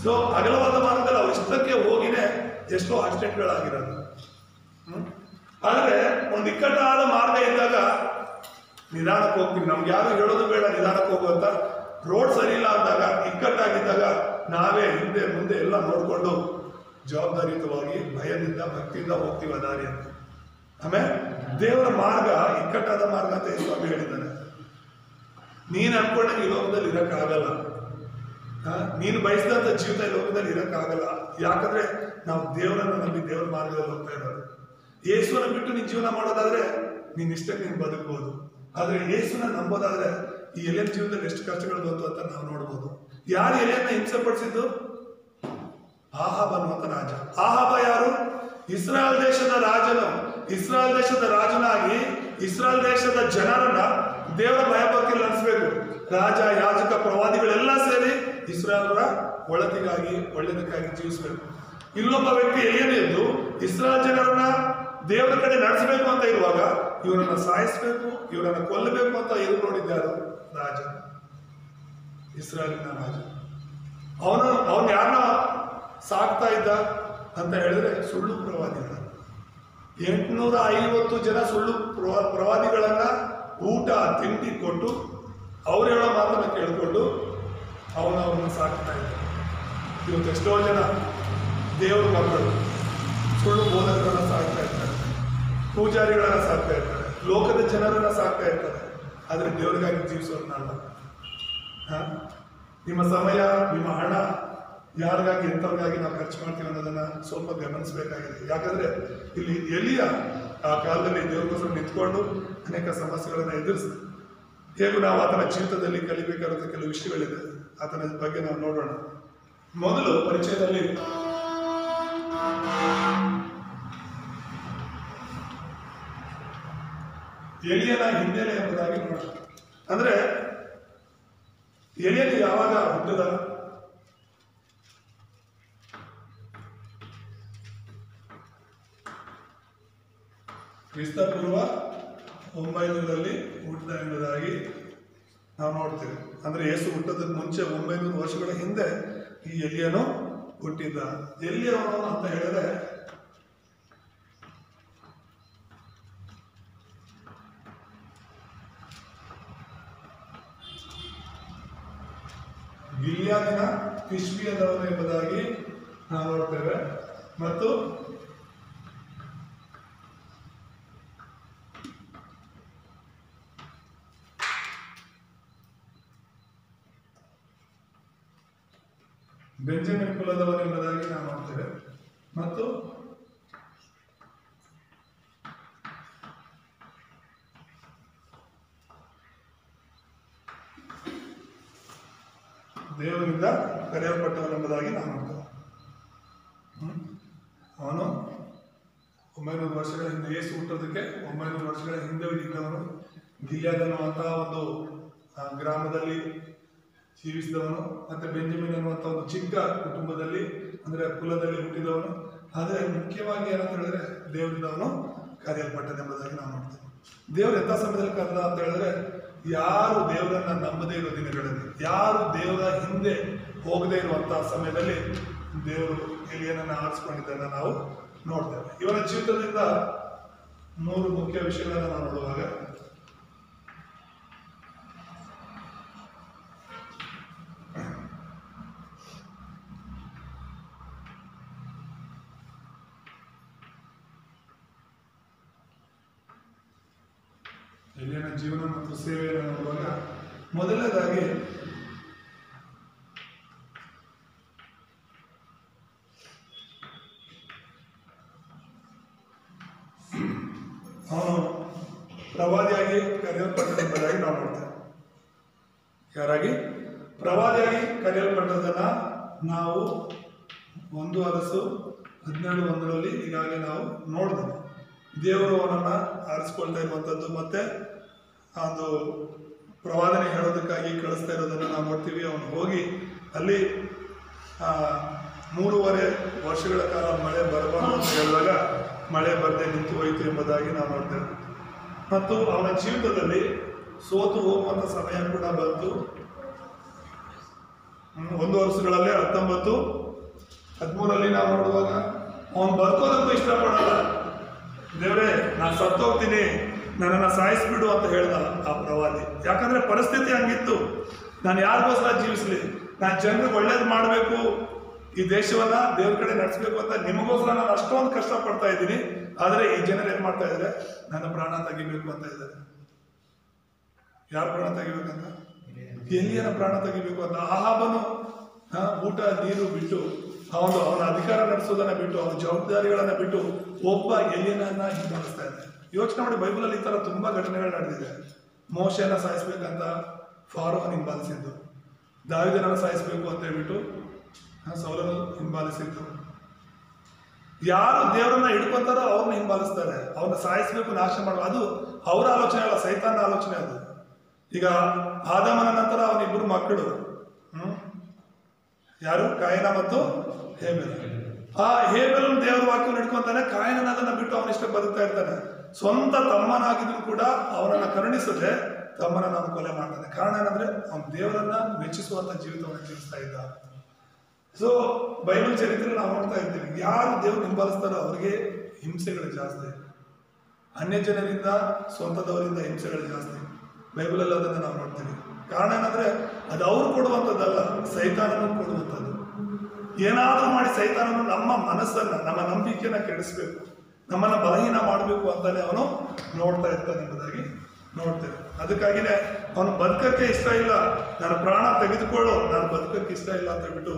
ಸೊ ಅಗಲವಾದ ಮಾರ್ಗದಲ್ಲಿ ಅವ್ರ ಇಷ್ಟಕ್ಕೆ ಹೋಗಿನೇ ಎಷ್ಟೋ ಆಕ್ಸಿಡೆಂಟ್ಗಳಾಗಿರೋದು. ಆದರೆ ಒಂದು ಇಕ್ಕಟ್ಟಾದ ಮಾರ್ಗ ಇದ್ದಾಗ ನಿಧಾನಕ್ಕೆ ಹೋಗ್ತೀವಿ. ನಮ್ಗೆ ಯಾರು ಹೇಳೋದು ಬೇಡ ನಿಧಾನಕ್ಕೆ ಹೋಗುವಂತ. ರೋಡ್ ಸರಿ ಇಲ್ಲ ಅಂದಾಗ, ಇಕ್ಕಟ್ಟಾಗಿದ್ದಾಗ ನಾವೇ ಹಿಂದೆ ಮುಂದೆ ಎಲ್ಲ ನೋಡಿಕೊಂಡು ಜವಾಬ್ದಾರಿಯುತವಾಗಿ ಭಯದಿಂದ ಭಕ್ತಿಯಿಂದ ಹೋಗ್ತೀವಿ ಆ ದಾರಿ ಅಂತ. ಆಮೇಲೆ ದೇವರ ಮಾರ್ಗ ಇಕ್ಕಟ್ಟಾದ ಮಾರ್ಗ ಅಂತ ಸ್ವಾಮಿ ಹೇಳಿದ್ದಾನೆ. ನೀನು ಅನ್ಕೊಂಡಂಗೆ ಈ ಲೋಕದಲ್ಲಿ ಇರೋಕ್ಕಾಗಲ್ಲ, ನೀನು ಬಯಸಿದಂಥ ಜೀವಿತ ಈ ಲೋಕದಲ್ಲಿ ಇರೋಕ್ಕಾಗಲ್ಲ. ಯಾಕಂದ್ರೆ ನಾವು ದೇವರನ್ನು ನಂಬಿ ದೇವರ ಮಾರ್ಗದಲ್ಲಿ ಹೋಗ್ತಾ ಇರೋದು. ಯೇಸುವನ್ನ ಬಿಟ್ಟು ನೀನು ಜೀವನ ಮಾಡೋದಾದ್ರೆ ನೀನ್ ಇಷ್ಟಕ್ಕೆ ನೀನು ಬದುಕಬಹುದು. ಆದ್ರೆ ಯೇಸುನ ನಂಬೋದಾದ್ರೆ ಈ ಎಲೆಯ ಜೀವನದಲ್ಲಿ ಎಷ್ಟು ಕಷ್ಟಗಳು ಬಂತು ಅಂತ ನಾವು ನೋಡ್ಬೋದು. ಯಾರು ಎಲೆಯನ್ನ ಹಿಂಸೆ ಪಡಿಸಿದ್ದು? ಆಹಾಬ ಅನ್ನುವಂಥ ರಾಜ. ಆಹಾಬ ಯಾರು? ಇಸ್ರಾಯೇಲ್ ದೇಶದ ರಾಜನು. ಇಸ್ರಾಯೇಲ್ ದೇಶದ ರಾಜನಾಗಿ ಇಸ್ರಾಯೇಲ್ ದೇಶದ ಜನರನ್ನ ದೇವರ ಭಯಭಕ್ತಿಯಲ್ಲಿ ನಡೆಸಬೇಕು. ರಾಜ, ಯಾಜಕ, ಪ್ರವಾದಿಗಳೆಲ್ಲ ಸೇರಿ ಇಸ್ರಾಯೇಲರ ಒಳತಿಗಾಗಿ, ಒಳ್ಳೆದಕ್ಕಾಗಿ ಜೀವಿಸಬೇಕು. ಇಲ್ಲೊಬ್ಬ ವ್ಯಕ್ತಿ ಎಲಿಯನೇ ಇದ್ದು ಇಸ್ರಾಯೇಲ್ ಜನರನ್ನ ದೇವರ ಕಡೆ ನಡೆಸಬೇಕು ಅಂತ ಇರುವಾಗ ಇವರನ್ನ ಸಾಯಿಸಬೇಕು, ಇವರನ್ನ ಕೊಲ್ಲಬೇಕು ಅಂತ ಎದುರು ನೋಡಿದ್ದಾರು ರಾಜ, ಇಸ್ರಾಯೇಲಿನ ರಾಜ. ಅವನು ಯಾರನ್ನ ಸಾಕ್ತಾ ಇದ್ದ ಅಂತ ಹೇಳಿದ್ರೆ ಸುಳ್ಳು ಪ್ರವಾದಿಗಳ 850 ಜನ ಸುಳ್ಳು ಪ್ರವಾದಿಗಳನ್ನ ಊಟ ತಿಂಡಿ ಕೊಟ್ಟು ಅವ್ರು ಹೇಳೋ ಮಾತನ್ನ ಕೇಳಿಕೊಂಡು ಅವನವ್ರನ್ನ ಸಾಕ್ತಾ ಇದ್ದ. ಇವತ್ತು ಎಷ್ಟೋ ಜನ ದೇವ್ರ ಮಕ್ಕಳು ಸುಳ್ಳು ಬೋಧಕರನ್ನ ಸಾಕ್ತಾ ಇರ್ತಾರೆ, ಪೂಜಾರಿಗಳನ್ನ ಸಾಕ್ತಾ ಇರ್ತಾರೆ, ಲೋಕದ ಜನರನ್ನ ಸಾಕ್ತಾ ಇರ್ತಾರೆ. ಆದರೆ ದೇವರಿಗಾಗಿ ಜೀವಿಸೋರ್ನಲ್ಲ. ನಿಮ್ಮ ಸಮಯ, ನಿಮ್ಮ ಹಣ ಯಾರಿಗಾಗಿ, ಎಂಥವ್ರಿಗಾಗಿ ನಾವು ಖರ್ಚು ಮಾಡ್ತೀವಿ ಅನ್ನೋದನ್ನ ಸ್ವಲ್ಪ ಗಮನಿಸಬೇಕಾಗಿದೆ. ಯಾಕಂದ್ರೆ ಇಲ್ಲಿ ಎಲಿಯ ಆ ಕಾಲದಲ್ಲಿ ದೇವರಿಗೋಸ್ಕರ ನಿಂತ್ಕೊಂಡು ಅನೇಕ ಸಮಸ್ಯೆಗಳನ್ನು ಎದುರಿಸಿದ. ಹೇಗೂ ನಾವು ಆತನ ಜೀವಿತದಲ್ಲಿ ಕಲಿಬೇಕಾದ ಕೆಲವು ವಿಷಯಗಳಿದೆ, ಆತನ ಬಗ್ಗೆ ನಾವು ನೋಡೋಣ. ಮೊದಲು ಪರಿಚಯದಲ್ಲಿ ಎಲಿಯನ ಹಿನ್ನೆಲೆ ಎಂಬುದಾಗಿ ನೋಡೋಣ. ಅಂದ್ರೆ ಎಲಿಯನು ಯಾವಾಗ ಹುಟ್ಟಿದ? ಕ್ರಿಸ್ತಪೂರ್ವ 900ರಲ್ಲಿ ಹುಟ್ಟಿದ ಎಂಬುದಾಗಿ ನಾವು ನೋಡ್ತೇವೆ. ಅಂದ್ರೆ ಯೇಸು ಹುಟ್ಟೋದಕ್ಕೆ ಮುಂಚೆ 900 ವರ್ಷಗಳ ಹಿಂದೆ ಈ ಎಲಿಯನು ಹುಟ್ಟಿದ್ದ. ಎಲಿಯವನು ಅಂತ ಹೇಳಿದ್ರೆ ಗಿಲ್ಯಾದಿನ ತಿಷ್ಬಿಯದವನು ಎಂಬುದಾಗಿ ನಾವು ನೋಡ್ತೇವೆ. ಮತ್ತು ಬೆಂಜಮಿನ್ ಕುಲದವನು ಎಂಬುದಾಗಿ ನಾವು ನೋಡ್ತೇವೆ. ಮತ್ತು ದೇವರಿಂದ ಕರೆಯಲ್ಪಟ್ಟವನೆಂಬುದಾಗಿ ನಾವು ನೋಡ್ತೇವೆ. ಅವನು 900 ವರ್ಷಗಳ ಹಿಂದೆ, ಯೇಸು ಹುಟ್ಟೋದಕ್ಕೆ 900 ವರ್ಷಗಳ ಹಿಂದೆ ಇದ್ದವನು. ಗಿಲ್ಯಾದ್ ಅನ್ನುವಂತಹ ಒಂದು ಗ್ರಾಮದಲ್ಲಿ ಜೀವಿಸಿದವನು. ಮತ್ತೆ ಬೆಂಜಮಿನ್ ಅನ್ನುವಂಥ ಒಂದು ಚಿಕ್ಕ ಕುಟುಂಬದಲ್ಲಿ, ಅಂದ್ರೆ ಕುಲದಲ್ಲಿ ಹುಟ್ಟಿದವನು. ಆದರೆ ಮುಖ್ಯವಾಗಿ ಏನಂತ ಹೇಳಿದ್ರೆ ದೇವರಿಂದ ಅವನು ಕರೆಯಲ್ಪಟ್ಟನೆಂಬುದಾಗಿ ನಾವು ನೋಡ್ತೇವೆ. ದೇವರು ಎಂಥ ಸಮಯದಲ್ಲಿ ಕರೆದ ಅಂತ ಹೇಳಿದ್ರೆ, ಯಾರು ದೇವರನ್ನ ನಂಬದೇ ಇರೋ ದಿನಗಳಲ್ಲಿ, ಯಾರು ದೇವರ ಹಿಂದೆ ಹೋಗದೇ ಇರುವಂತಹ ಸಮಯದಲ್ಲಿ ದೇವರು ಎಲಿಯನನ್ನ ಆರಿಸಿಕೊಂಡಿದ್ದನ್ನು ನಾವು ನೋಡ್ತೇವೆ. ಇವನ ಜೀವಿತದಿಂದ 3 ಮುಖ್ಯ ವಿಷಯಗಳನ್ನು ನಾವು ನೋಡುವಾಗ, ಎಲಿಯನ ಜೀವನ ಮತ್ತು ಸೇವೆಯನ್ನು ನೋಡುವಾಗ, ಮೊದಲನೇದಾಗಿ ಅವನು ಪ್ರವಾದಿಯಾಗಿ ಕರೆಯಲ್ಪಟ್ಟದೆಂಬುದಾಗಿ ನಾವು ನೋಡ್ತೇವೆ. ಯಾರಾಗಿ? ಪ್ರವಾದಿಯಾಗಿ ಕರೆಯಲ್ಪಟ್ಟದನ್ನ ನಾವು 1 ಅರಸು 17:1 ಈಗಾಗಲೇ ನಾವು ನೋಡಿದ್ದೇವೆ. ದೇವರು ಅವನನ್ನ ಆರಿಸ್ಕೊಳ್ತಾ ಇರುವಂಥದ್ದು, ಮತ್ತೆ ಒಂದು ಪ್ರವಾದನೆ ಹೇಳೋದಕ್ಕಾಗಿ ಕಳಿಸ್ತಾ ಇರೋದನ್ನು ನಾವು ನೋಡ್ತೀವಿ. ಅವನು ಹೋಗಿ ಅಲ್ಲಿ 3.5 ವರ್ಷಗಳ ಕಾಲ ಮಳೆ ಬರಬಾರದು ಅಂತ ಹೇಳಿದಾಗ ಮಳೆ ಬರದೆ ನಿಂತು ಹೋಯಿತು ಎಂಬುದಾಗಿ ನಾವು ನೋಡ್ತೇವೆ. ಮತ್ತು ಅವನ ಜೀವಿತದಲ್ಲಿ ಸೋತು ಹೋಗುವಂಥ ಸಮಯ ಕೂಡ ಬಂತು. 1 ವರ್ಷಗಳಲ್ಲಿ 19, 13ರಲ್ಲಿ ನಾವು ನೋಡುವಾಗ ಅವನು ಬದುಕೋದಕ್ಕೂ ಇಷ್ಟಪಡಲ್ಲ. ದೇವರೇ, ನಾನು ಸತ್ತೋಗ್ತೀನಿ, ನನ್ನನ್ನು ಸಾಯಿಸ್ಬಿಡು ಅಂತ ಹೇಳ್ದ ಆ ಪ್ರವಾದಿ. ಯಾಕಂದ್ರೆ ಪರಿಸ್ಥಿತಿ ಹಂಗಿತ್ತು. ನಾನು ಯಾರಿಗೋಸ್ಕರ ಜೀವಿಸಲಿ? ನಾನು ಜನರಿಗೆ ಒಳ್ಳೇದು ಮಾಡಬೇಕು, ಈ ದೇಶವನ್ನ ದೇವ್ರ ಕಡೆ ನಡೆಸಬೇಕು ಅಂತ ನಿಮಗೋಸ್ಕರ ನಾನು ಅಷ್ಟೊಂದು ಕಷ್ಟಪಡ್ತಾ ಇದ್ದೀನಿ. ಆದರೆ ಈ ಜನರು ಏನ್ ಮಾಡ್ತಾ ಇದ್ದಾರೆ? ನನ್ನ ಪ್ರಾಣ ತೆಗಿಬೇಕು ಅಂತ ಇದ್ದಾರೆ. ಯಾರ ಪ್ರಾಣ ತೆಗಿಬೇಕಂತ? ಎಲಿಯನ ಪ್ರಾಣ ತೆಗಿಬೇಕು ಅಂತ. ಆಹಾಬನು ಊಟ ನೀರು ಬಿಟ್ಟು, ಅವನ ಅಧಿಕಾರ ನಡೆಸೋದನ್ನ ಬಿಟ್ಟು, ಅವನ ಜವಾಬ್ದಾರಿಗಳನ್ನ ಬಿಟ್ಟು ಒಬ್ಬ ಎಲಿಯನನ್ನ ಹಿಂಬಾಲಿಸ್ತಾ ಇದ್ದಾರೆ. ಯೋಚನೆ ಮಾಡಿ, ಬೈಬಲಲ್ಲಿ ಈ ತರ ತುಂಬಾ ಘಟನೆಗಳು ನಡೆದಿದೆ. ಮೋಶೆಯನ್ನ ಸಾಯಿಸ್ಬೇಕಂತ ಫಾರೋಹನ್ ಹಿಂಬಾಲಿಸಿದ್ದು, ದಾವೀದನನ್ನ ಸಾಯಿಸ್ಬೇಕು ಅಂತ ಹೇಳ್ಬಿಟ್ಟು ಸೌಲನು ಹಿಂಬಾಲಿಸಿದ್ದು. ಯಾರು ದೇವರನ್ನ ಹಿಡ್ಕೊಂತಾರೋ ಅವ್ರನ್ನ ಹಿಂಬಾಲಿಸ್ತಾರೆ. ಅವ್ರನ್ನ ಸಾಯಿಸ್ಬೇಕು, ನಾಶ ಮಾಡುವ, ಅದು ಅವರ ಆಲೋಚನೆ ಅಲ್ಲ, ಸೈತಾನ ಆಲೋಚನೆ ಅದು. ಈಗ ಆದಾಮನ ನಂತರ ಅವನಿಬ್ಬರು ಮಕ್ಕಳು, ಯಾರು? ಕಾಯಿನ ಮತ್ತು ಹೇಬೆಲ್. ಆ ಹೇಬೆಲ್ ದೇವರ ವಾಕ್ಯವನ್ನು ಇಟ್ಕೊಂತಾನೆ, ಕಾಯಿನ ಅದನ್ನ ಬಿಟ್ಟು ಅವನಿಷ್ಟ ಬದುಕ್ತಾ ಇರ್ತಾನೆ. ಸ್ವಂತ ತಮ್ಮನಾಗಿದ್ರು ಕೂಡ ಅವನನ್ನ ಕರುಣಿಸದೆ ತಮ್ಮನನ್ನ ಅವನು ಕೊಲೆ ಮಾಡ್ತಾನೆ. ಕಾರಣ ಏನಂದ್ರೆ ಅವನು ದೇವರನ್ನ ಮೆಚ್ಚಿಸುವಂತ ಜೀವಿತವನ್ನು ಜೀವಿಸ್ತಾ ಇದ್ದ. ಸೊ ಬೈಬಲ್ ಚರಿತ್ರೆ ನಾವು ನೋಡ್ತಾ ಇದ್ದೀವಿ, ಯಾರು ದೇವ್ರು ಹಿಂಬಾಲಿಸ್ತಾರೋ ಅವ್ರಿಗೆ ಹಿಂಸೆಗಳು ಜಾಸ್ತಿ, ಅನ್ಯ ಜನರಿಂದ ಸ್ವಂತದವರಿಂದ ಹಿಂಸೆಗಳು ಜಾಸ್ತಿ. ಬೈಬಲಲ್ಲಿ ಅದನ್ನು ನಾವು ನೋಡ್ತೀವಿ. ಕಾರಣ ಏನಂದ್ರೆ ಅದು ಅವ್ರು ಕೊಡುವಂಥದ್ದಲ್ಲ, ಸೈತಾನನು ಕೊಡುವಂಥದ್ದು. ಏನಾದರೂ ಮಾಡಿ ಸೈತಾನನು ನಮ್ಮ ಮನಸ್ಸನ್ನ, ನಮ್ಮ ನಂಬಿಕೆಯನ್ನ ಕೆಡಿಸ್ಬೇಕು, ನಮ್ಮನ್ನ ಬಲಹೀನ ಮಾಡಬೇಕು ಅಂತಾನೆ ಅವನು ನೋಡ್ತಾ ಇರ್ತಾನೆ ಎಂಬುದಾಗಿ ನೋಡ್ತೇವೆ. ಅದಕ್ಕಾಗಿನೇ ಅವನು ಬದುಕಕ್ಕೆ ಇಷ್ಟ ಇಲ್ಲ, ನನ್ನ ಪ್ರಾಣ ತೆಗೆದುಕೊಳ್ಳೋ, ನಾನು ಬದುಕಕ್ಕೆ ಇಷ್ಟ ಇಲ್ಲ ಅಂತ ಹೇಳ್ಬಿಟ್ಟು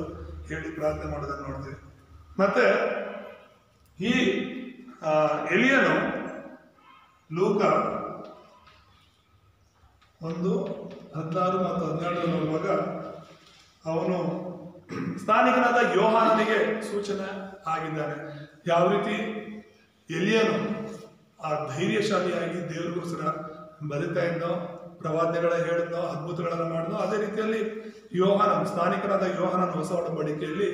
ಹೇಳಿ ಪ್ರಾರ್ಥನೆ ಮಾಡೋದನ್ನು ನೋಡ್ತೀವಿ. ಮತ್ತೆ ಈ ಎಲಿಯನು ಲೂಕ 1:16 ಮತ್ತು 17 ನೋಡುವಾಗ ಅವನು ಸ್ನಾನಿಕನಾದ ಯೋಹಾನನಿಗೆ ಸೂಚನೆ ಆಗಿದ್ದಾನೆ. ಯಾವ ರೀತಿ ಎಲಿಯನು ಆ ಧೈರ್ಯಶಾಲಿಯಾಗಿ ದೇವರಿಗೋಸ್ಕರ ಬದುಕ್ತಾ ಇದ್ದೋ, ಪ್ರವಾದನೆಗಳ ಹೇಳಿದ್ನೋ, ಅದ್ಭುತಗಳನ್ನು ಮಾಡಿದ್ನೋ, ಅದೇ ರೀತಿಯಲ್ಲಿ ಯೋಹಾನನು, ಸ್ನಾನಿಕನಾದ ಯೋಹಾನನ ಹೊಸ ಒಡಂಬಡಿಕೆಯಲ್ಲಿ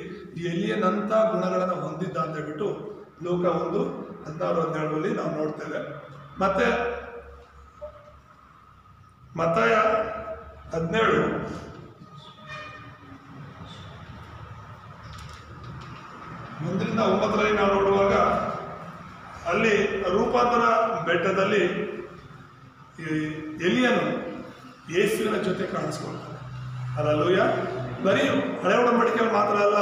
ಎಲಿಯನಂತ ಗುಣಗಳನ್ನು ಹೊಂದಿದ್ದ ಅಂತ ಹೇಳ್ಬಿಟ್ಟು ಲೂಕ 1:16-17 ನಾವು ನೋಡ್ತೇವೆ. ಮತ್ತೆ ಮತ್ತಾಯ 17 1-9 ನಾವು ನೋಡುವಾಗ ಅಲ್ಲಿ ರೂಪಾಂತರ ಬೆಟ್ಟದಲ್ಲಿ ಎಲಿಯನು ಯೇಸುವಿನ ಜೊತೆ ಕಾಣಿಸ್ಕೊಳ್ತಾನೆ. ಅಲ್ಲೂಯ, ಬರೀ ಹಳೆ ಒಡಂಬಡಿಕೆಯಲ್ಲಿ ಮಾತ್ರ ಅಲ್ಲ,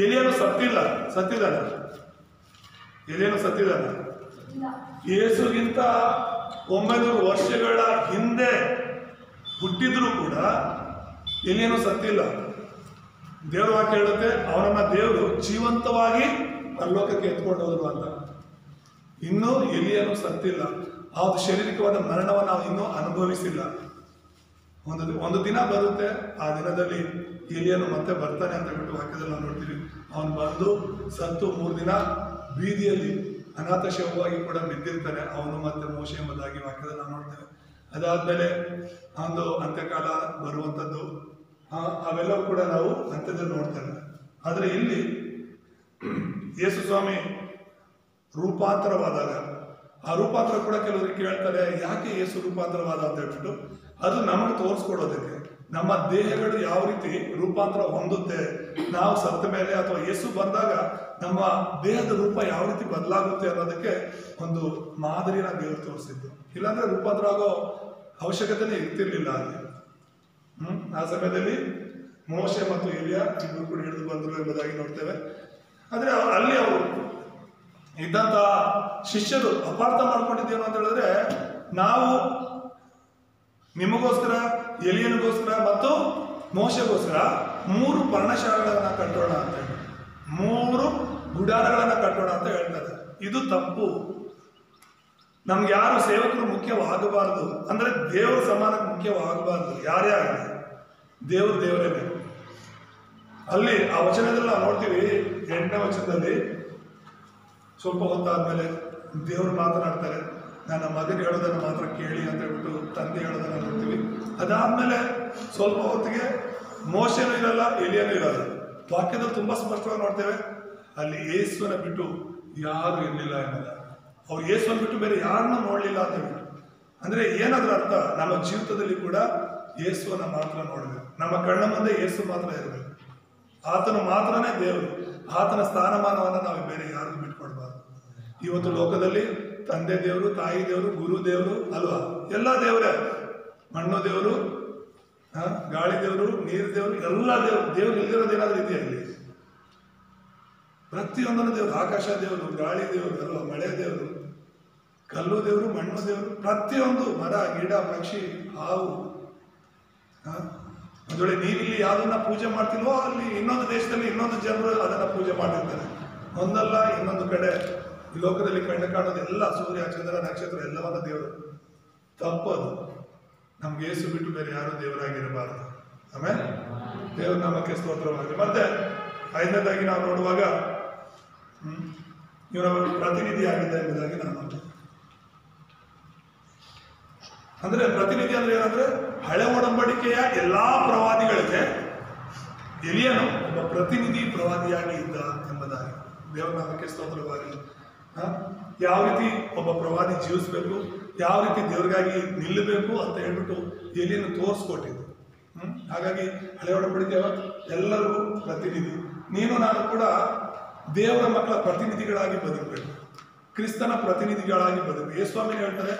ಎಲಿಯನು ಸತ್ತಿದ್ದಾನೆ. ಎಲಿಯನು ಸತ್ತಿದ್ದಾನೆ. ಯೇಸುಗಿಂತ 900 ವರ್ಷಗಳ ಹಿಂದೆ ಹುಟ್ಟಿದ್ರು ಕೂಡ ಎಲಿಯನು ಸತ್ತಿಲ್ಲ. ದೇವ್ರ ವಾಕ್ಯ ಹೇಳುತ್ತೆ, ಅವನನ್ನ ದೇವರು ಜೀವಂತವಾಗಿ ಪರಲೋಕಕ್ಕೆ ಎತ್ಕೊಂಡು ಹೋದ್ರು ಅಂತ. ಇನ್ನೂ ಎಲಿಯನು ಸತ್ತಿಲ್ಲ. ಅವತ್ತು ಶಾರೀರಿಕವಾದ ಮರಣವನ್ನು ನಾವು ಇನ್ನೂ ಅನುಭವಿಸಿಲ್ಲ. ಒಂದು ದಿನ ಬರುತ್ತೆ, ಆ ದಿನದಲ್ಲಿ ಎಲಿಯನು ಮತ್ತೆ ಬರ್ತಾನೆ ಅಂತ ಹೇಳ್ಬಿಟ್ಟು ವಾಕ್ಯದಲ್ಲಿ ನಾವು ನೋಡ್ತೀವಿ. ಅವನು ಬಂದು ಸತ್ತು 3 ದಿನ ಬೀದಿಯಲ್ಲಿ ಅನಾಥ ಶವವಾಗಿ ಕೂಡ ಬಿದ್ದಿರ್ತಾನೆ, ಅವನು ಮತ್ತೆ ಮೋಶೆ ಎಂಬುದಾಗಿ ವಾಕ್ಯದಲ್ಲಿ ನಾವು ನೋಡ್ತೇವೆ. ಅದಾದ್ಮೇಲೆ ಒಂದು ಅಂತ್ಯಕಾಲ ಬರುವಂಥದ್ದು, ಅವೆಲ್ಲವೂ ಕೂಡ ನಾವು ಅಂತ್ಯದಲ್ಲಿ ನೋಡ್ತೇವೆ. ಆದರೆ ಇಲ್ಲಿ ಯೇಸು ಸ್ವಾಮಿ ರೂಪಾಂತರವಾದಾಗ, ಆ ರೂಪಾಂತರ ಕೂಡ ಕೆಲವರಿಗೆ ಕೇಳ್ತಾರೆ, ಯಾಕೆ ಯೇಸು ರೂಪಾಂತರವಾದ ಅಂತ ಹೇಳ್ಬಿಟ್ಟು. ಅದು ನಮಗೆ ತೋರಿಸ್ಕೊಡೋದಕ್ಕೆ, ನಮ್ಮ ದೇಹಗಳು ಯಾವ ರೀತಿ ರೂಪಾಂತರ ಹೊಂದುತ್ತೆ, ನಾವು ಸತ್ತ ಮೇಲೆ ಅಥವಾ ಯೇಸು ಬಂದಾಗ ನಮ್ಮ ದೇಹದ ರೂಪ ಯಾವ ರೀತಿ ಬದಲಾಗುತ್ತೆ ಅನ್ನೋದಕ್ಕೆ ಒಂದು ಮಾದರಿನ ದೇವರು ತೋರಿಸಿದ್ದು. ಇಲ್ಲಾಂದ್ರೆ ರೂಪಾಂತರ ಆಗೋ ಅವಶ್ಯಕತೆನೇ ಇರ್ತಿರ್ಲಿಲ್ಲ ಅಲ್ಲಿ. ಆ ಸಮಯದಲ್ಲಿ ಮೋಶೆ ಮತ್ತು ಎಲಿಯ ಇಬ್ಬರು ಕೂಡ ಹಿಡಿದು ಬಂದರು ಎಂಬುದಾಗಿ ನೋಡ್ತೇವೆ. ಆದ್ರೆ ಅಲ್ಲಿ ಅವರು ಇದ್ದಂತ ಶಿಷ್ಯರು ಅಪಾರ್ಥ ಮಾಡ್ಕೊಂಡಿದ್ದೇನು ಅಂತ ಹೇಳಿದ್ರೆ, ನಾವು ನಿಮಗೋಸ್ಕರ, ಎಲಿಯನಿಗೋಸ್ಕರ ಮತ್ತು ಮೋಶೆಗೋಸ್ಕರ 3 ಪರ್ಣಶಾಲೆಗಳನ್ನ ಕಟ್ಟೋಣ ಅಂತ ಹೇಳಿ, 3 ಗುಡಾರಗಳನ್ನ ಕಟ್ಟೋಣ ಅಂತ ಹೇಳ್ತಾರೆ. ಇದು ತಪ್ಪು. ನಮ್ಗೆ ಯಾರು ಸೇವಕರು ಮುಖ್ಯವಾಗಬಾರ್ದು, ಅಂದ್ರೆ ದೇವರ ಸಮಾನಕ್ಕೆ ಮುಖ್ಯವಾಗಬಾರ್ದು. ಯಾರೇ ಆಗಲಿ ದೇವರೇ ಬೇಕು. ಅಲ್ಲಿ ಆ ವಚನದಲ್ಲಿ ನಾವು ನೋಡ್ತೀವಿ, 8ನೇ ವಚನದಲ್ಲಿ ಸ್ವಲ್ಪ ಹೊತ್ತಾದ್ಮೇಲೆ ದೇವರು ಮಾತನಾಡ್ತಾರೆ, ನನ್ನ ಮಗನ ಹೇಳೋದನ್ನು ಮಾತ್ರ ಕೇಳಿ ಅಂತ ಹೇಳ್ಬಿಟ್ಟು ತಂದೆ ಹೇಳೋದನ್ನು ನೋಡ್ತೀವಿ. ಅದಾದ್ಮೇಲೆ ಸ್ವಲ್ಪ ಹೊತ್ತಿಗೆ ಮೋಶೆನೂ ಇರಲ್ಲ, ಎಲಿಯನೂ ಇರಲ್ಲ. ವಾಕ್ಯದಲ್ಲಿ ತುಂಬಾ ಸ್ಪಷ್ಟವಾಗಿ ನೋಡ್ತೇವೆ, ಅಲ್ಲಿ ಯೇಸುವನ್ನ ಬಿಟ್ಟು ಯಾರು ಇರಲಿಲ್ಲ ಎಂಬುದ. ಅವ್ರು ಯೇಸುವನ್ನು ಬಿಟ್ಟು ಬೇರೆ ಯಾರನ್ನೂ ನೋಡ್ಲಿಲ್ಲ ಅಂತ ಹೇಳ್ಬಿಟ್ಟು. ಅಂದ್ರೆ ಏನಾದ್ರೂ ಅರ್ಥ, ನಮ್ಮ ಜೀವಿತದಲ್ಲಿ ಕೂಡ ಯೇಸುವನ್ನ ಮಾತ್ರ ನೋಡ್ಬೇಕು. ನಮ್ಮ ಕಣ್ಣ ಮುಂದೆ ಯೇಸು ಮಾತ್ರ ಇರಬೇಕು. ಆತನು ಮಾತ್ರನೇ ದೇವರು. ಆತನ ಸ್ಥಾನಮಾನವನ್ನು ನಾವು ಬೇರೆ ಯಾರಿಗೂ ಬಿಟ್ಕೊಡ್ಬಾರ್ದು. ಇವತ್ತು ಲೋಕದಲ್ಲಿ ತಂದೆ ದೇವರು, ತಾಯಿ ದೇವರು, ಗುರು ದೇವರು ಅಲ್ವಾ, ಎಲ್ಲ ದೇವರೇ. ಮಣ್ಣು ದೇವರು, ಗಾಳಿ ದೇವರು, ನೀರು ದೇವರು, ಎಲ್ಲ ದೇವರು ಇಲ್ಲಿರೋದು ಏನಾದ್ರೂ ಇದೆಯಲ್ಲಿ? ಪ್ರತಿಯೊಂದನ್ನು ದೇವರು. ಆಕಾಶ ದೇವರು, ಗಾಳಿ ದೇವರು ಅಲ್ವಾ, ಮಳೆ ದೇವರು, ಕಲ್ಲು ದೇವರು, ಮಣ್ಣು ದೇವರು, ಪ್ರತಿಯೊಂದು ಮರ, ಗಿಡ, ಪಕ್ಷಿ, ಹಾವು. ಅದೊಳ್ಳೆ ನೀವಿಲ್ಲಿ ಯಾವ್ದನ್ನ ಪೂಜೆ ಮಾಡ್ತೀವೋ ಅಲ್ಲಿ ಇನ್ನೊಂದು ದೇಶದಲ್ಲಿ ಇನ್ನೊಂದು ಜನರು ಅದನ್ನ ಪೂಜೆ ಮಾಡಿರ್ತಾರೆ. ಒಂದಲ್ಲ ಇನ್ನೊಂದು ಕಡೆ ಈ ಲೋಕದಲ್ಲಿ ಕಂಡು ಕಾಣೋದು ಎಲ್ಲ ಸೂರ್ಯ, ಚಂದ್ರ, ನಕ್ಷತ್ರ ಎಲ್ಲವನ್ನ ದೇವರು. ತಪ್ಪದು. ನಮ್ಗೆ ಯೇಸು ಬಿಟ್ಟು ಬೇರೆ ಯಾರು ದೇವರಾಗಿರಬಾರದು. ಆಮೇಲೆ ದೇವ್ರ ನಾಮಕ್ಕೆ ಸ್ತೋತ್ರವಾಗಲಿ. ಮತ್ತೆ 5ನೇದಾಗಿ ನಾವು ನೋಡುವಾಗ ಇವರ ಪ್ರತಿನಿಧಿ ಆಗಿದೆ ಎಂಬುದಾಗಿ ನಾವು ನೋಡ್ತೀವಿ. ಅಂದ್ರೆ ಪ್ರತಿನಿಧಿ ಅಂದ್ರೆ ಏನಂದ್ರೆ ಹಳೆ ಒಡಂಬಡಿಕೆಯ ಎಲ್ಲಾ ಪ್ರವಾದಿಗಳಿಗೆ ಎಲಿಯನು ಒಬ್ಬ ಪ್ರತಿನಿಧಿ ಪ್ರವಾದಿಯಾಗಿ ಇದ್ದ ಎಂಬುದಾಗಿ ದೇವರ ನಾಮಕ್ಕೆ ಸ್ತೋತ್ರವಾಗಲಿ. ಯಾವ ರೀತಿ ಒಬ್ಬ ಪ್ರವಾದಿ ಜೀವಿಸ್ಬೇಕು, ಯಾವ ರೀತಿ ದೇವರಿಗಾಗಿ ನಿಲ್ಲಬೇಕು ಅಂತ ಹೇಳ್ಬಿಟ್ಟು ಎಲಿಯನ್ನು ತೋರಿಸ್ಕೊಟ್ಟಿದ್ದು. ಹಾಗಾಗಿ ಹಳೆ ಒಡಂಬಡಿಕೆ ಎಲ್ಲರಿಗೂ ಪ್ರತಿನಿಧಿ. ನೀನು ನಾನು ಕೂಡ ದೇವರ ಮಕ್ಕಳ ಪ್ರತಿನಿಧಿಗಳಾಗಿ ಬದುಕಬೇಕು, ಕ್ರಿಸ್ತನ ಪ್ರತಿನಿಧಿಗಳಾಗಿ ಬದುಕಬೇಕು. ಯೇಸುಸ್ವಾಮಿ ಹೇಳ್ತಾರೆ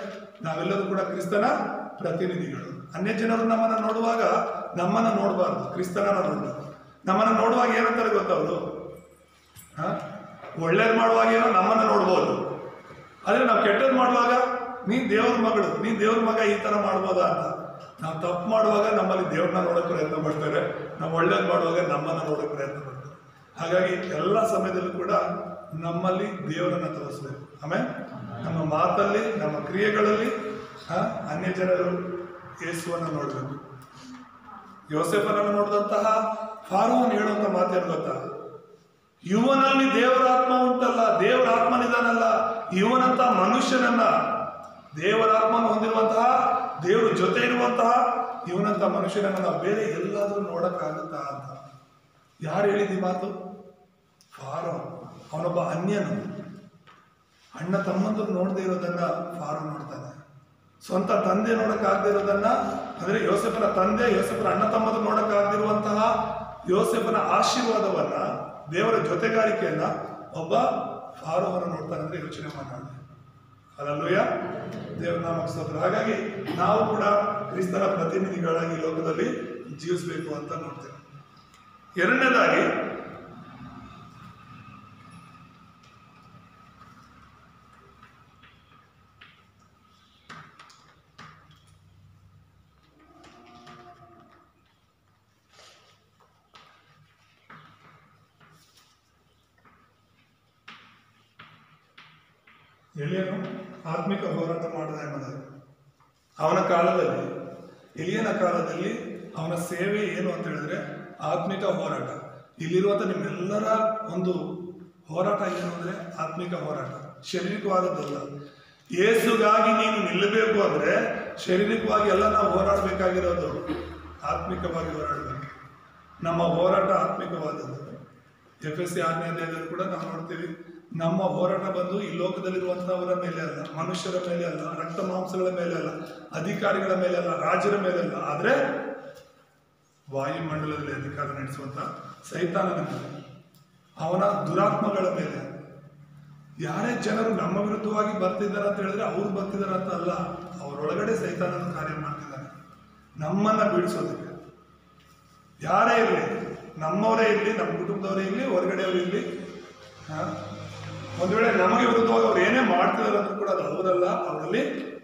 ನಾವೆಲ್ಲರೂ ಕೂಡ ಕ್ರಿಸ್ತನ ಪ್ರತಿನಿಧಿಗಳು. ಅನ್ಯ ಜನರು ನಮ್ಮನ್ನು ನೋಡುವಾಗ ನಮ್ಮನ್ನು ನೋಡಬಾರ್ದು, ಕ್ರಿಸ್ತನನ್ನ ನೋಡಬಾರ್ದು. ನಮ್ಮನ್ನು ನೋಡುವಾಗ ಏನಂತಾರೆ ಗೊತ್ತವರು, ಒಳ್ಳೇದು ಮಾಡುವಾಗ ಏನೋ ನಮ್ಮನ್ನು ನೋಡ್ಬೋದು, ಆದರೆ ನಾವು ಕೆಟ್ಟದ್ದು ಮಾಡುವಾಗ ನೀನ್ ದೇವ್ರ ಮಗಳು, ನೀನ್ ದೇವ್ರ ಮಗ, ಈ ತರ ಮಾಡ್ಬೋದಾ ಅಂತ. ನಾವು ತಪ್ಪು ಮಾಡುವಾಗ ನಮ್ಮಲ್ಲಿ ದೇವ್ರನ್ನ ನೋಡೋಕೆ ಪ್ರಯತ್ನ ಪಡ್ತಾರೆ, ನಾವು ಒಳ್ಳೇದು ಮಾಡುವಾಗ ನಮ್ಮನ್ನು ನೋಡೋಕೆ ಪ್ರಯತ್ನ ಪಡ್ತಾರೆ. ಹಾಗಾಗಿ ಎಲ್ಲ ಸಮಯದಲ್ಲೂ ಕೂಡ ನಮ್ಮಲ್ಲಿ ದೇವರನ್ನ ತೋರಿಸ್ಬೇಕು. ಆಮೇಲೆ ನಮ್ಮ ಮಾತಲ್ಲಿ, ನಮ್ಮ ಕ್ರಿಯೆಗಳಲ್ಲಿ ಅನ್ಯ ಜನರು ಯೇಸುವನ್ನು ನೋಡಬೇಕು. ಯೋಸೇಫನನ್ನು ನೋಡಿದಂತಹ ಫಾರೋನ್ ಹೇಳುವಂತ ಮಾತೇನು ಗೊತ್ತಾ, ಇವನಲ್ಲಿ ದೇವರ ಆತ್ಮ ಉಂಟಲ್ಲ, ದೇವರ ಆತ್ಮನಿದಾನಲ್ಲ, ಇವನಂತ ಮನುಷ್ಯನನ್ನ, ದೇವರ ಆತ್ಮನ ಹೊಂದಿರುವಂತಹ, ದೇವರು ಜೊತೆ ಇರುವಂತಹ ಇವನಂತ ಮನುಷ್ಯನನ್ನ ನಾವು ಬೇರೆ ಎಲ್ಲಾದ್ರೂ ನೋಡಕ್ಕಾಗುತ್ತಾ ಅಂತ. ಯಾರು ಹೇಳಿದ ಮಾತು? ಫಾರೋನ್. ಅವನೊಬ್ಬ ಅನ್ಯನು. ಅಣ್ಣ ತಮ್ಮಂದ್ರು ನೋಡದೇ ಇರೋದನ್ನ ಫಾರೋನ್ ನೋಡ್ತಾನೆ. ಸ್ವಂತ ತಂದೆ ನೋಡಕ್ಕಾಗದೇ ಇರೋದನ್ನ, ಅಂದ್ರೆ ಯೋಸೇಫನ ತಂದೆ, ಯೋಸೇಫನ ಅಣ್ಣ ತಮ್ಮಂದ್ರು ನೋಡಕ್ಕಾಗದಿರುವಂತಹ ಯೋಸೇಫನ ಆಶೀರ್ವಾದವನ್ನ, ದೇವರ ಜೊತೆಗಾರಿಕೆಯನ್ನ ಒಬ್ಬ ಫಾರೋಹನ ನೋಡ್ತಾನೆ. ಅಂದ್ರೆ ಯೋಚನೆ ಮಾಡಿ. ಹಲ್ಲೆಲೂಯಾ, ದೇವರ ನಾಮಕ್ಕೆ ಸ್ತೋತ್ರ. ಹಾಗಾಗಿ ನಾವು ಕೂಡ ಕ್ರಿಸ್ತನ ಪ್ರತಿನಿಧಿಗಳಾಗಿ ಲೋಕದಲ್ಲಿ ಜೀವಿಸಬೇಕು ಅಂತ ನೋಡ್ತೇವೆ. ಎರಡನೇದಾಗಿ ಎಲಿಯನು ಆತ್ಮಿಕ ಹೋರಾಟ ಮಾಡಿದ ಎಂಬುದಾಗಿ. ಅವನ ಕಾಲದಲ್ಲಿ, ಎಲಿಯನ ಕಾಲದಲ್ಲಿ ಅವನ ಸೇವೆ ಏನು ಅಂತ ಹೇಳಿದ್ರೆ ಆತ್ಮಿಕ ಹೋರಾಟ. ಇಲ್ಲಿರುವಂಥ ನಿಮ್ಮೆಲ್ಲರ ಒಂದು ಹೋರಾಟ ಏನು ಅಂದ್ರೆ ಆತ್ಮಿಕ ಹೋರಾಟ, ಶಾರೀರಿಕವಾದದ್ದಲ್ಲ. ಯೇಸುಗಾಗಿ ನೀನು ನಿಲ್ಲಬೇಕು ಅಂದ್ರೆ ಶಾರೀರಿಕವಾಗಿ ಎಲ್ಲ ನಾವು ಹೋರಾಡಬೇಕಾಗಿರೋದು, ಆತ್ಮಿಕವಾಗಿ ಹೋರಾಡಬೇಕು. ನಮ್ಮ ಹೋರಾಟ ಆತ್ಮಿಕವಾದದ್ದು. ಎಫೆಸಿ 6ನೇ ಅಧ್ಯಾಯದಲ್ಲಿ ಕೂಡ ನಾವು ನೋಡ್ತೀವಿ, ನಮ್ಮ ಹೋರಾಟ ಬಂದು ಈ ಲೋಕದಲ್ಲಿರುವಂತಹವರ ಮೇಲೆ ಅಲ್ಲ, ಮನುಷ್ಯರ ಮೇಲೆ ಅಲ್ಲ, ರಕ್ತ ಮಾಂಸಗಳ ಮೇಲೆ ಅಲ್ಲ, ಅಧಿಕಾರಿಗಳ ಮೇಲೆ ಅಲ್ಲ, ರಾಜರ ಮೇಲೆ ಅಲ್ಲ, ಆದ್ರೆ ವಾಯುಮಂಡಲದಲ್ಲಿ ಅಧಿಕಾರ ನಡೆಸುವಂತ ಸೈತಾನನ ಮೇಲೆ, ಅವನ ದುರಾತ್ಮಗಳ ಮೇಲೆ. ಯಾರೇ ಜನರು ನಮ್ಮ ವಿರುದ್ಧವಾಗಿ ಬರ್ತಿದ್ದಾರೆ ಅಂತ ಹೇಳಿದ್ರೆ ಅವ್ರು ಬರ್ತಿದ್ದಾರೆ ಅಂತ ಅಲ್ಲ, ಅವರೊಳಗಡೆ ಸೈತಾನನ ಕಾರ್ಯ ಮಾಡ್ತಿದ್ದಾನೆ ನಮ್ಮನ್ನ ಬೀಳಿಸೋದಕ್ಕೆ. ಯಾರೇ ಇರಲಿ, ನಮ್ಮವರೇ ಇರಲಿ, ನಮ್ಮ ಕುಟುಂಬದವರೇ ಇರಲಿ, ಹೊರಗಡೆಯವರು ಇರಲಿ, ಒಂದು ವೇಳೆ ನಮಗೆ ವಿರುದ್ಧವಾಗಿ ಅವ್ರು ಏನೇ ಮಾಡ್ತಿದ್ದಾರೆ ಅಂದ್ರೂ ಕೂಡ ಅದು ಅವರಲ್ಲ, ಅವರಲ್ಲಿ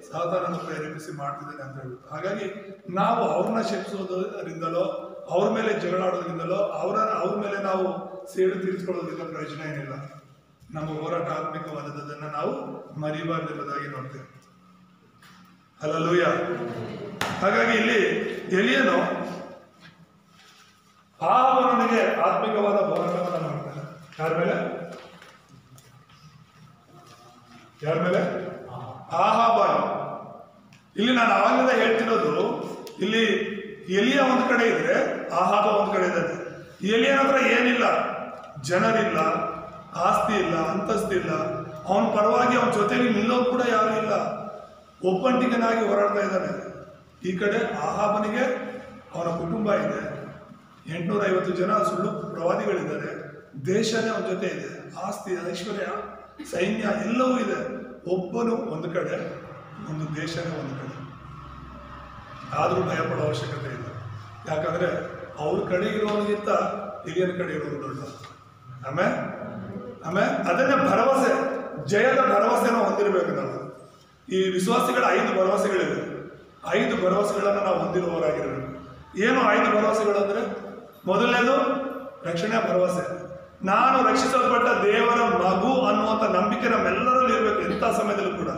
ಸಾತಾನನ್ನು ಪ್ರೇರೇಪಿಸಿ ಮಾಡ್ತಿದ್ದಾರೆ ಅಂತ ಹೇಳ್ಬಿಟ್ಟು. ಹಾಗಾಗಿ ನಾವು ಅವ್ರನ್ನ ಶಪಿಸೋದ್ರಿಂದಲೋ, ಅವ್ರ ಮೇಲೆ ಜಗಳಾಡೋದ್ರಿಂದಲೋ, ಅವ್ರ ಮೇಲೆ ನಾವು ಸೇಡು ತೀರಿಸ್ಕೊಳ್ಳೋದ್ರಿಂದ ಪ್ರಯೋಜನ ಏನಿಲ್ಲ. ನಮ್ಮ ಹೋರಾಟ ಆತ್ಮಿಕವಾದದ್ದನ್ನು ನಾವು ಮರಿಬಾರ್ದೆಂಬುದಾಗಿ ನೋಡ್ತೇವೆ. ಹಲ್ಲೆಲೂಯಾ. ಹಾಗಾಗಿ ಇಲ್ಲಿ ಎಲಿಯನು ಆಹಾಬನಿಗೆ ಆತ್ಮಿಕವಾದ ಹೋರಾಟವನ್ನು ಮಾಡ್ತಾನೆ. ಯಾರ ಮೇಲೆ? ಆಹಾಬ. ಇಲ್ಲಿ ನಾನು ಆವಾಗಲೇ ಹೇಳ್ತಿರೋದು, ಇಲ್ಲಿ ಎಲಿಯ ಒಂದ್ ಕಡೆ ಇದ್ರೆ ಆಹಾಬ ಒಂದ್ ಕಡೆ ಇದ್ದಾನೆ. ಎಲಿಯನ ಹತ್ರ ಏನಿಲ್ಲ, ಜನರಿಲ್ಲ, ಆಸ್ತಿ ಇಲ್ಲ, ಅಂತಸ್ತಿಲ್ಲ, ಅವನ ಪರವಾಗಿ ಅವನ ಜೊತೆಲಿ ನಿಲ್ಲೋದು ಕೂಡ ಯಾರು ಇಲ್ಲ, ಒಬ್ಬಂಟಿಗನಾಗಿ ಹೋರಾಡ್ತಾ ಇದ್ದಾನೆ. ಈ ಕಡೆ ಆಹಾಬನಿಗೆ ಅವನ ಕುಟುಂಬ ಇದೆ, 850 ಜನ ಸುಳ್ಳು ಪ್ರವಾದಿಗಳಿದ್ದಾರೆ, ದೇಶನೇ ಅವನ ಜೊತೆ ಇದೆ, ಆಸ್ತಿ, ಐಶ್ವರ್ಯ, ಸೈನ್ಯ ಎಲ್ಲವೂ ಇದೆ. ಒಬ್ಬನು ಒಂದು ಕಡೆ, ಒಂದು ದೇಶನೇ ಒಂದು ಕಡೆ. ಆದರೂ ಭಯಪಡೋ ಅವಶ್ಯಕತೆ ಇಲ್ಲ. ಯಾಕಂದ್ರೆ ಅವ್ರ ಕಡೆ ಇರೋನಿಗಿಂತ ಹಿರಿಯನ ಕಡೆ ಇರೋದು ದೊಡ್ಡ. ಆಮೇಲೆ ಅದನ್ನೇ ಭರವಸೆ, ಜಯದ ಭರವಸೆನ ಹೊಂದಿರಬೇಕು ನಾವು. ಈ ವಿಶ್ವಾಸಿಗಳ 5 ಭರವಸೆಗಳಿವೆ. 5 ಭರವಸೆಗಳನ್ನು ನಾವು ಹೊಂದಿರುವವರಾಗಿರಬೇಕು. ಏನು 5 ಭರವಸೆಗಳು ಅಂದ್ರೆ, ಮೊದಲನೇದು ರಕ್ಷಣೆಯ ಭರವಸೆ. ನಾನು ರಕ್ಷಿಸಲ್ಪಟ್ಟ ದೇವರ ಮಗು ಅನ್ನುವಂಥ ನಂಬಿಕೆ ನಮ್ಮೆಲ್ಲರಲ್ಲಿ ಇರಬೇಕು. ಎಂಥ ಸಮಯದಲ್ಲೂ ಕೂಡ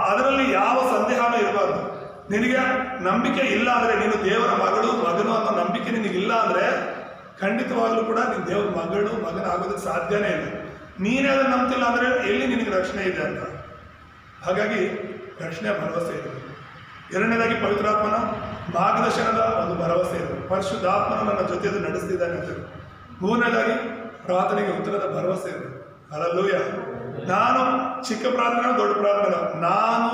ಅದರಲ್ಲಿ ಯಾವ ಸಂದೇಹನೂ ಇರಬಾರ್ದು. ನಿನಗೆ ನಂಬಿಕೆ ಇಲ್ಲ ಅಂದ್ರೆ, ನೀನು ದೇವರ ಮಗನು ಅನ್ನೋ ನಂಬಿಕೆ ನಿನಗಿಲ್ಲ ಅಂದ್ರೆ ಖಂಡಿತವಾಗ್ಲೂ ಕೂಡ ನೀನು ದೇವರ ಮಗನ ಆಗೋದಕ್ಕೆ ಸಾಧ್ಯನೇ ಇಲ್ಲ. ನೀನೇ ಅದನ್ನು ನಂಬ್ತಿಲ್ಲ ಅಂದ್ರೆ ಎಲ್ಲಿ ನಿನಗೆ ರಕ್ಷಣೆ ಇದೆ ಅಂತ. ಹಾಗಾಗಿ ರಕ್ಷಣೆಯ ಭರವಸೆ ಇರಬೇಕು. ಎರಡನೇದಾಗಿ ಪವಿತ್ರಾತ್ಮನ ಮಾರ್ಗದರ್ಶನದ ಒಂದು ಭರವಸೆ ಇರಬೇಕು. ಪರಿಶುದ್ಧಾತ್ಮನ ನನ್ನ ಜೊತೆಯಲ್ಲಿ ನಡೆಸ್ತಿದ್ದಾನೆ ಅಂತ. ಮೂರನೇದಾಗಿ ಪ್ರಾರ್ಥನೆಗೆ ಉತ್ತರದ ಭರವಸೆ ಇರಬೇಕು. ಹಲ್ಲೆಲೂಯಾ. ನಾನು ಚಿಕ್ಕ ಪ್ರಾರ್ಥನೆ ದೊಡ್ಡ ಪ್ರಾರ್ಥನೆ, ನಾನು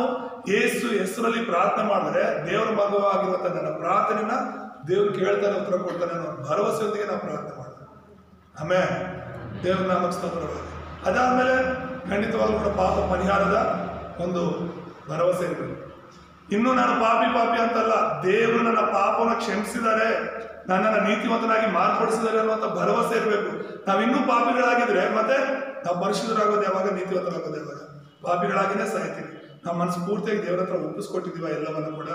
ಯೇಸು ಹೆಸರಲ್ಲಿ ಪ್ರಾರ್ಥನೆ ಮಾಡಿದ್ರೆ ದೇವರ ಮಗುವಾಗಿರುವಂತ ನನ್ನ ಪ್ರಾರ್ಥನೆನ ದೇವ್ರು ಕೇಳ್ತಾನೆ, ಉತ್ತರ ಕೊಡ್ತಾನೆ ಅನ್ನೋ ಭರವಸೆಯೊಂದಿಗೆ ನಾವು ಪ್ರಾರ್ಥನೆ ಮಾಡ್ತೇವೆ. ಆಮೇಲೆ ದೇವ್ರ ನಾಮಕ್ಕೆ ಸ್ತೋತ್ರವಾಗಲಿ. ಅದಾದ್ಮೇಲೆ ಖಂಡಿತವಾಗ್ಲೂ ಕೂಡ ಪಾಪ ಪರಿಹಾರದ ಒಂದು ಭರವಸೆ ಇರಬೇಕು. ಇನ್ನು ನಾನು ಪಾಪಿ ಅಂತಲ್ಲ, ದೇವರು ನನ್ನ ಪಾಪವನ್ನು ಕ್ಷಮಿಸಿದ್ದಾರೆ, ನನ್ನನ್ನು ನೀತಿವಂತನಾಗಿ ಮಾರ್ಪಡಿಸಿದ್ದಾರೆ ಅನ್ನುವಂಥ ಭರವಸೆ ಇರಬೇಕು. ನಾವು ಇನ್ನೂ ಪಾಪಿಗಳಾಗಿದ್ರೆ ಮತ್ತೆ ನಾವು ಪರಿಶುದ್ಧರಾಗೋದು ಯಾವಾಗ, ನೀತಿವಂತರಾಗೋದು ಯಾವಾಗ? ಪಾಪಿಗಳಾಗಿನೇ ಸಾಯ್ತೀವಿ. ನಾವು ಮನಸ್ಸು ಪೂರ್ತಿಯಾಗಿ ದೇವರ ಹತ್ರ ಒಪ್ಪಿಸ್ಕೊಟ್ಟಿದ್ದೀವ, ಎಲ್ಲವನ್ನು ಕೂಡ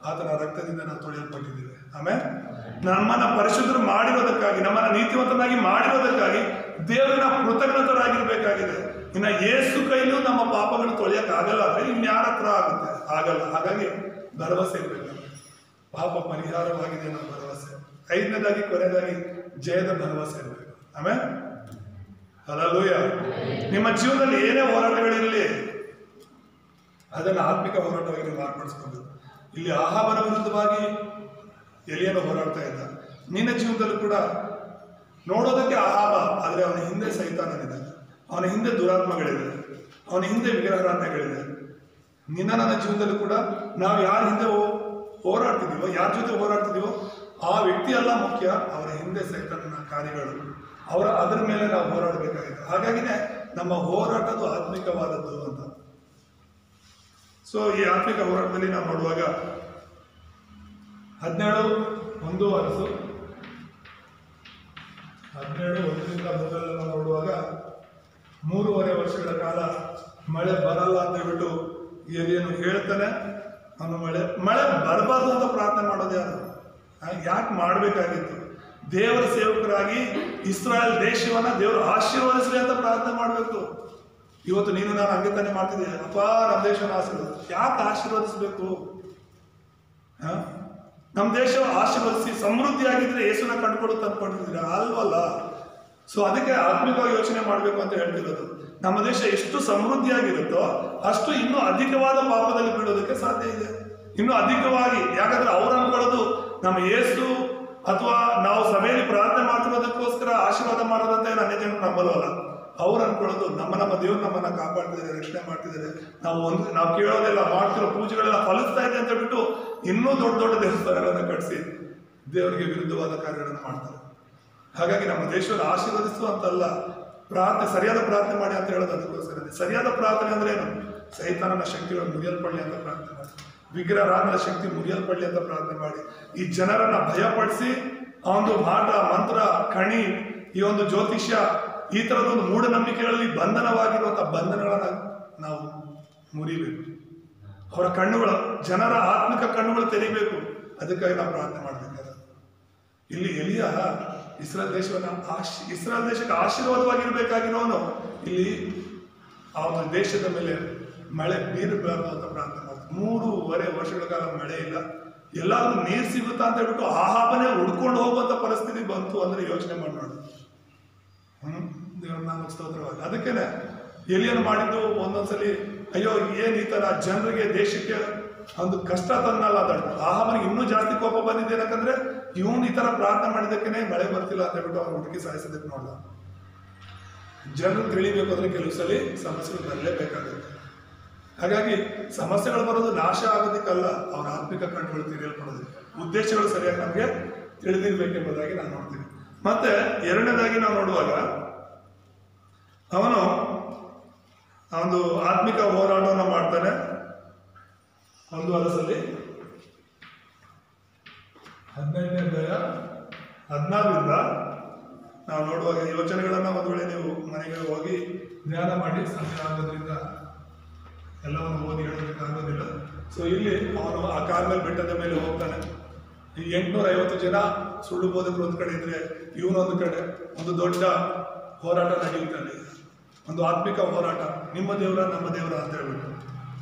ಆತನ ರಕ್ತದಿಂದ ನಾವು ತೊಳೆಯಲ್ಪಟ್ಟಿದ್ದೀವಿ. ಆಮೇಲೆ ನಮ್ಮನ್ನ ಪರಿಶುದ್ಧರು ಮಾಡಿರೋದಕ್ಕಾಗಿ, ನಮ್ಮನ್ನ ನೀತಿವಂತನಾಗಿ ಮಾಡಿರೋದಕ್ಕಾಗಿ ದೇವರನ್ನ ಕೃತಜ್ಞತರಾಗಿರ್ಬೇಕಾಗಿದೆ. ಇನ್ನ ಯೇಸು ಕೈಲೂ ನಮ್ಮ ಪಾಪಗಳು ತೊಳೆಯಕ್ಕೆ ಆಗಲ್ಲ ಅಂದ್ರೆ ಇನ್ಯಾರ ಹತ್ರ ಆಗುತ್ತೆ? ಆಗಲ್ಲ. ಹಾಗಾಗಿ ಭರವಸೆ ಇರಬೇಕು, ಪಾಪ ಪರಿಹಾರವಾಗಿದೆ ಅನ್ನೋ ಭರವಸೆ. ಐದನೇದಾಗಿ ಕೊನೆಯದಾಗಿ ಜಯದ ಭರವಸೆ ಇರಬೇಕು. ಆಮೇಲೆ ಹಲ್ಲೆಲೂಯಾ. ನಿಮ್ಮ ಜೀವನದಲ್ಲಿ ಏನೇ ಹೋರಾಟಗಳಿರಲಿ ಅದನ್ನು ಆತ್ಮಿಕ ಹೋರಾಟವಾಗಿ ನೀವು ಮಾರ್ಪಡಿಸ್ಕೋಬೇಕು. ಇಲ್ಲಿ ಆಹಾಬನ ವಿರುದ್ಧವಾಗಿ ಎಲಿಯನು ಹೋರಾಡ್ತಾ ಇದ್ದ. ನಿನ್ನ ಜೀವನದಲ್ಲೂ ಕೂಡ ನೋಡೋದಕ್ಕೆ ಆಹಾಬ, ಆದರೆ ಅವನ ಹಿಂದೆ ಸೈತಾನನಿದ್ದಾನೆ, ಅವನ ಹಿಂದೆ ದುರಾತ್ಮಗಳಿದೆ, ಅವನ ಹಿಂದೆ ವಿಗ್ರಹಾರಾಧನೆಗಳಿದೆ. ನನ್ನ ಜೀವನದಲ್ಲೂ ಕೂಡ ನಾವು ಯಾರ ಹಿಂದೆ ಹೋರಾಡ್ತಿದೀವೋ, ಯಾರ ಜೊತೆ ಹೋರಾಡ್ತಿದೀವೋ ಆ ವ್ಯಕ್ತಿ ಅಲ್ಲ ಮುಖ್ಯ, ಅವರ ಹಿಂದೆ ಸೈತಾನನ ಕಾರ್ಯಗಳು, ಅದರ ಮೇಲೆ ನಾವು ಹೋರಾಡಬೇಕಾಗಿದೆ. ಹಾಗಾಗಿನೇ ನಮ್ಮ ಹೋರಾಟದು ಆತ್ಮಿಕವಾದದ್ದು ಅಂತ. ಸೊ ಈ ಆತ್ಮಿಕ ಹೋರಾಟದಲ್ಲಿ ನಾವು ನೋಡುವಾಗ 17:1 ನಾವು ನೋಡುವಾಗ 3.5 ವರ್ಷಗಳ ಕಾಲ ಮಳೆ ಬರಲ್ಲ ಅಂತ ಹೇಳ್ಬಿಟ್ಟು ಎಲಿಯನು ಹೇಳ್ತಾನೆ. ಅವನು ಮಳೆ ಬರಬಾರ್ದು ಅಂತ ಪ್ರಾರ್ಥನೆ ಮಾಡೋದು ಯಾರು? ಯಾಕೆ ಮಾಡಬೇಕಾಗಿತ್ತು? ದೇವರ ಸೇವಕರಾಗಿ ಇಸ್ರಾಯೇಲ್ ದೇಶವನ್ನ ದೇವರು ಆಶೀರ್ವದಿಸಲಿ ಅಂತ ಪ್ರಾರ್ಥನೆ ಮಾಡಬೇಕು. ಇವತ್ತು ನೀನು ನಾನು ಹಂಗೆ ತಾನೇ ಮಾಡ್ತಿದ್ದೆ, ಅಪ್ಪ ನಮ್ಮ ದೇಶನ ಆಶೀರ್ವಾದ. ಯಾಕೆ ಆಶೀರ್ವದಿಸ್ಬೇಕು? ನಮ್ಮ ದೇಶ ಆಶೀರ್ವದಿಸಿ ಸಮೃದ್ಧಿಯಾಗಿದ್ರೆ ಯೇಸುನ ಕಂಡುಕೊಡುತ್ತೆ ಅಂದ್ಕೊಂಡಿದ್ದೀರಾ? ಅಲ್ವಲ್ಲ. ಸೊ ಅದಕ್ಕೆ ಆತ್ಮಿಕವಾಗಿ ಯೋಚನೆ ಮಾಡಬೇಕು ಅಂತ ಹೇಳ್ತಿರೋದು. ನಮ್ಮ ದೇಶ ಎಷ್ಟು ಸಮೃದ್ಧಿಯಾಗಿರುತ್ತೋ ಅಷ್ಟು ಇನ್ನೂ ಅಧಿಕವಾದ ಪಾಪದಲ್ಲಿ ಬೀಳೋದಕ್ಕೆ ಸಾಧ್ಯ ಇದೆ, ಇನ್ನೂ ಅಧಿಕವಾಗಿ. ಯಾಕಂದ್ರೆ ಅವ್ರು ಅನ್ಕೊಳ್ಳೋದು ನಮ್ಮ ಯೇಸು ಅಥವಾ ನಾವು ಸಭೆಯಲ್ಲಿ ಪ್ರಾರ್ಥನೆ ಮಾಡ್ತಿರೋದಕ್ಕೋಸ್ಕರ ಆಶೀರ್ವಾದ ಮಾಡೋದಂತ ಅನ್ಯ ಜನರು ನಂಬಲ್ವಲ್ಲ. ಅವ್ರು ಅನ್ಕೊಳ್ಳೋದು ನಮ್ಮ ದೇವ್ರು ನಮ್ಮನ್ನ ಕಾಪಾಡ್ತಿದ್ದಾರೆ, ರಕ್ಷಣೆ ಮಾಡ್ತಿದ್ದಾರೆ, ನಾವು ಕೇಳೋದೆಲ್ಲ ಮಾಡ್ತಿರೋ ಪೂಜೆಗಳೆಲ್ಲ ಫಲಿಸ್ತಾ ಇದೆ ಅಂತ ಹೇಳ್ಬಿಟ್ಟು ಇನ್ನೂ ದೊಡ್ಡ ದೊಡ್ಡ ದೇವಸ್ಥಾನಗಳನ್ನ ಕಟ್ಟಿಸಿ ದೇವರಿಗೆ ವಿರುದ್ಧವಾದ ಕಾರ್ಯಗಳನ್ನು ಮಾಡ್ತಾರೆ. ಹಾಗಾಗಿ ನಮ್ಮ ದೇಶವನ್ನು ಆಶೀರ್ವದಿಸುವಂತಲ್ಲ, ಸರಿಯಾದ ಪ್ರಾರ್ಥನೆ ಮಾಡಿ ಅಂತ ಹೇಳೋದು ಅದಕ್ಕೋಸ್ಕರ. ಸರಿಯಾದ ಪ್ರಾರ್ಥನೆ ಅಂದ್ರೆ ಏನು? ಸೈತಾನನ ಶಕ್ತಿಗಳು ಮುರಿಯಲ್ಪಡಲಿ ಅಂತ ಪ್ರಾರ್ಥನೆ ಮಾಡಿ, ವಿಗ್ರಹಾರಾಧನ ಶಕ್ತಿ ಮುರಿಯಲ್ಪಡಲಿ ಅಂತ ಪ್ರಾರ್ಥನೆ ಮಾಡಿ, ಈ ಜನರನ್ನ ಭಯಪಡಿಸಿ ಆ ಒಂದು ಮಾಟ ಮಂತ್ರ ಕಣಿ ಈ ಒಂದು ಜ್ಯೋತಿಷ್ಯ ಈ ತರದೊಂದು ಮೂಢನಂಬಿಕೆಗಳಲ್ಲಿ ಬಂಧನವಾಗಿರುವಂತಹ ಬಂಧನಗಳನ್ನ ನಾವು ಮುರಿಬೇಕು. ಅವರ ಕಣ್ಣುಗಳು, ಜನರ ಆತ್ಮಿಕ ಕಣ್ಣುಗಳು ತೆರೀಬೇಕು. ಅದಕ್ಕಾಗಿ ನಾವು ಪ್ರಾರ್ಥನೆ ಮಾಡಬೇಕಾದ. ಇಲ್ಲಿ ಎಲಿಯ ಇಸ್ರಾಯೇಲ್ ದೇಶಕ್ಕೆ ಆಶೀರ್ವಾದವಾಗಿರ್ಬೇಕಾಗಿರೋನು ಇಲ್ಲಿ ಆ ಒಂದು ದೇಶದ ಮೇಲೆ ಮಳೆ ಬೀರಬಾರದು ಅಂತ ಪ್ರಾರ್ಥನೆ ಮಾಡ್ತಾರೆ. 3.5 ವರ್ಷಗಳ ಕಾಲ ಮಳೆ ಇಲ್ಲ. ಎಲ್ಲಾದ್ರೂ ನೀರು ಸಿಗುತ್ತಾ ಅಂತ ಹೇಳ್ಬಿಟ್ಟು ಆಹಾಬನೇ ಹುಡ್ಕೊಂಡು ಹೋಗುವಂತ ಪರಿಸ್ಥಿತಿ ಬಂತು ಅಂದ್ರೆ ಯೋಚನೆ ಮಾಡಿ ನೋಡಿ. ದೇವರ ನಾಮಕ್ಕೆ ಸ್ತೋತ್ರವಾಗಿ. ಅದಕ್ಕೇನೆ ಎಲಿಯನು ಮಾಡಿದ್ದು ಒಂದೊಂದ್ಸಲಿ ಅಯ್ಯೋ ಏನ್ ಈ ತರ ಜನರಿಗೆ ದೇಶಕ್ಕೆ ಒಂದು ಕಷ್ಟ ತಂದಲ್ಲ ಅಂತ. ಆಹಾಬನಿಗೆ ಇನ್ನೂ ಜಾಸ್ತಿ ಕೋಪ ಬಂದಿದೆ. ಯಾಕಂದ್ರೆ ಇವನು ಈ ತರ ಪ್ರಾರ್ಥನೆ ಮಾಡಿದಕ್ಕೇನೆ ಮಳೆ ಬರ್ತಿಲ್ಲ ಅಂತ ಹೇಳ್ಬಿಟ್ಟು ಅವ್ನು ಹುಡುಕಿ ಸಾಯಿಸೋದಕ್ಕೆ ನೋಡ್ದ. ಜನರು ತಿಳಿಬೇಕು ಅಂದ್ರೆ ಕೆಲವು ಸಲ ಸಮಸ್ಯೆಗಳು ಬರಲೇಬೇಕಾಗುತ್ತೆ. ಹಾಗಾಗಿ ಸಮಸ್ಯೆಗಳು ಬರೋದು ನಾಶ ಆಗೋದಕ್ಕಲ್ಲ, ಅವರ ಆತ್ಮಿಕ ಕಣ್ಣುಗಳು ತೆರೆಯಲ್ಪಡೋದಕ್ಕೆ, ಉದ್ದೇಶಗಳು ಸರಿಯಾಗಿ ನಮಗೆ ತಿಳಿದಿರ್ಬೇಕೆಂಬುದಾಗಿ ನಾನು ನೋಡ್ತೀನಿ. ಮತ್ತೆ ಎರಡನೇದಾಗಿ ನಾವು ನೋಡುವಾಗ ಅವನು ಒಂದು ಆತ್ಮಿಕ ಹೋರಾಟವನ್ನು ಮಾಡ್ತಾನೆ. ಒಂದು ವರಸಲ್ಲಿ 18ನೇ ಅಧ್ಯಾಯ 16ರಿಂದ ನಾವು ನೋಡುವಾಗ ಯೋಚನೆಗಳನ್ನ ಒಂದು ವೇಳೆ ನೀವು ಮನೆಗೆ ಹೋಗಿ ಧ್ಯಾನ ಮಾಡಿ, ಸಮಯ ಆಗೋದ್ರಿಂದ ಎಲ್ಲವನ್ನು ಓದಿ ಹೇಳೋದಕ್ಕೆ ಆಗೋದಿಲ್ಲ. ಸೊ ಇಲ್ಲಿ ಅವನು ಆ ಕಾರ್ಮೆಲ್ ಬೆಟ್ಟದ ಮೇಲೆ ಹೋಗ್ತಾನೆ. ಈ 850 ಜನ ಸುಳ್ಳು ಬೋಧಕರು ಒಂದು ಕಡೆ ಇದ್ರೆ, ಇವನೊಂದು ಕಡೆ ಒಂದು ದೊಡ್ಡ ಹೋರಾಟ ನಡೆಯುತ್ತಾನೆ. ಒಂದು ಆತ್ಮಿಕ ಹೋರಾಟ, ನಿಮ್ಮ ದೇವರ ನಮ್ಮ ದೇವರ ಅಂತ ಹೇಳ್ಬಿಟ್ಟು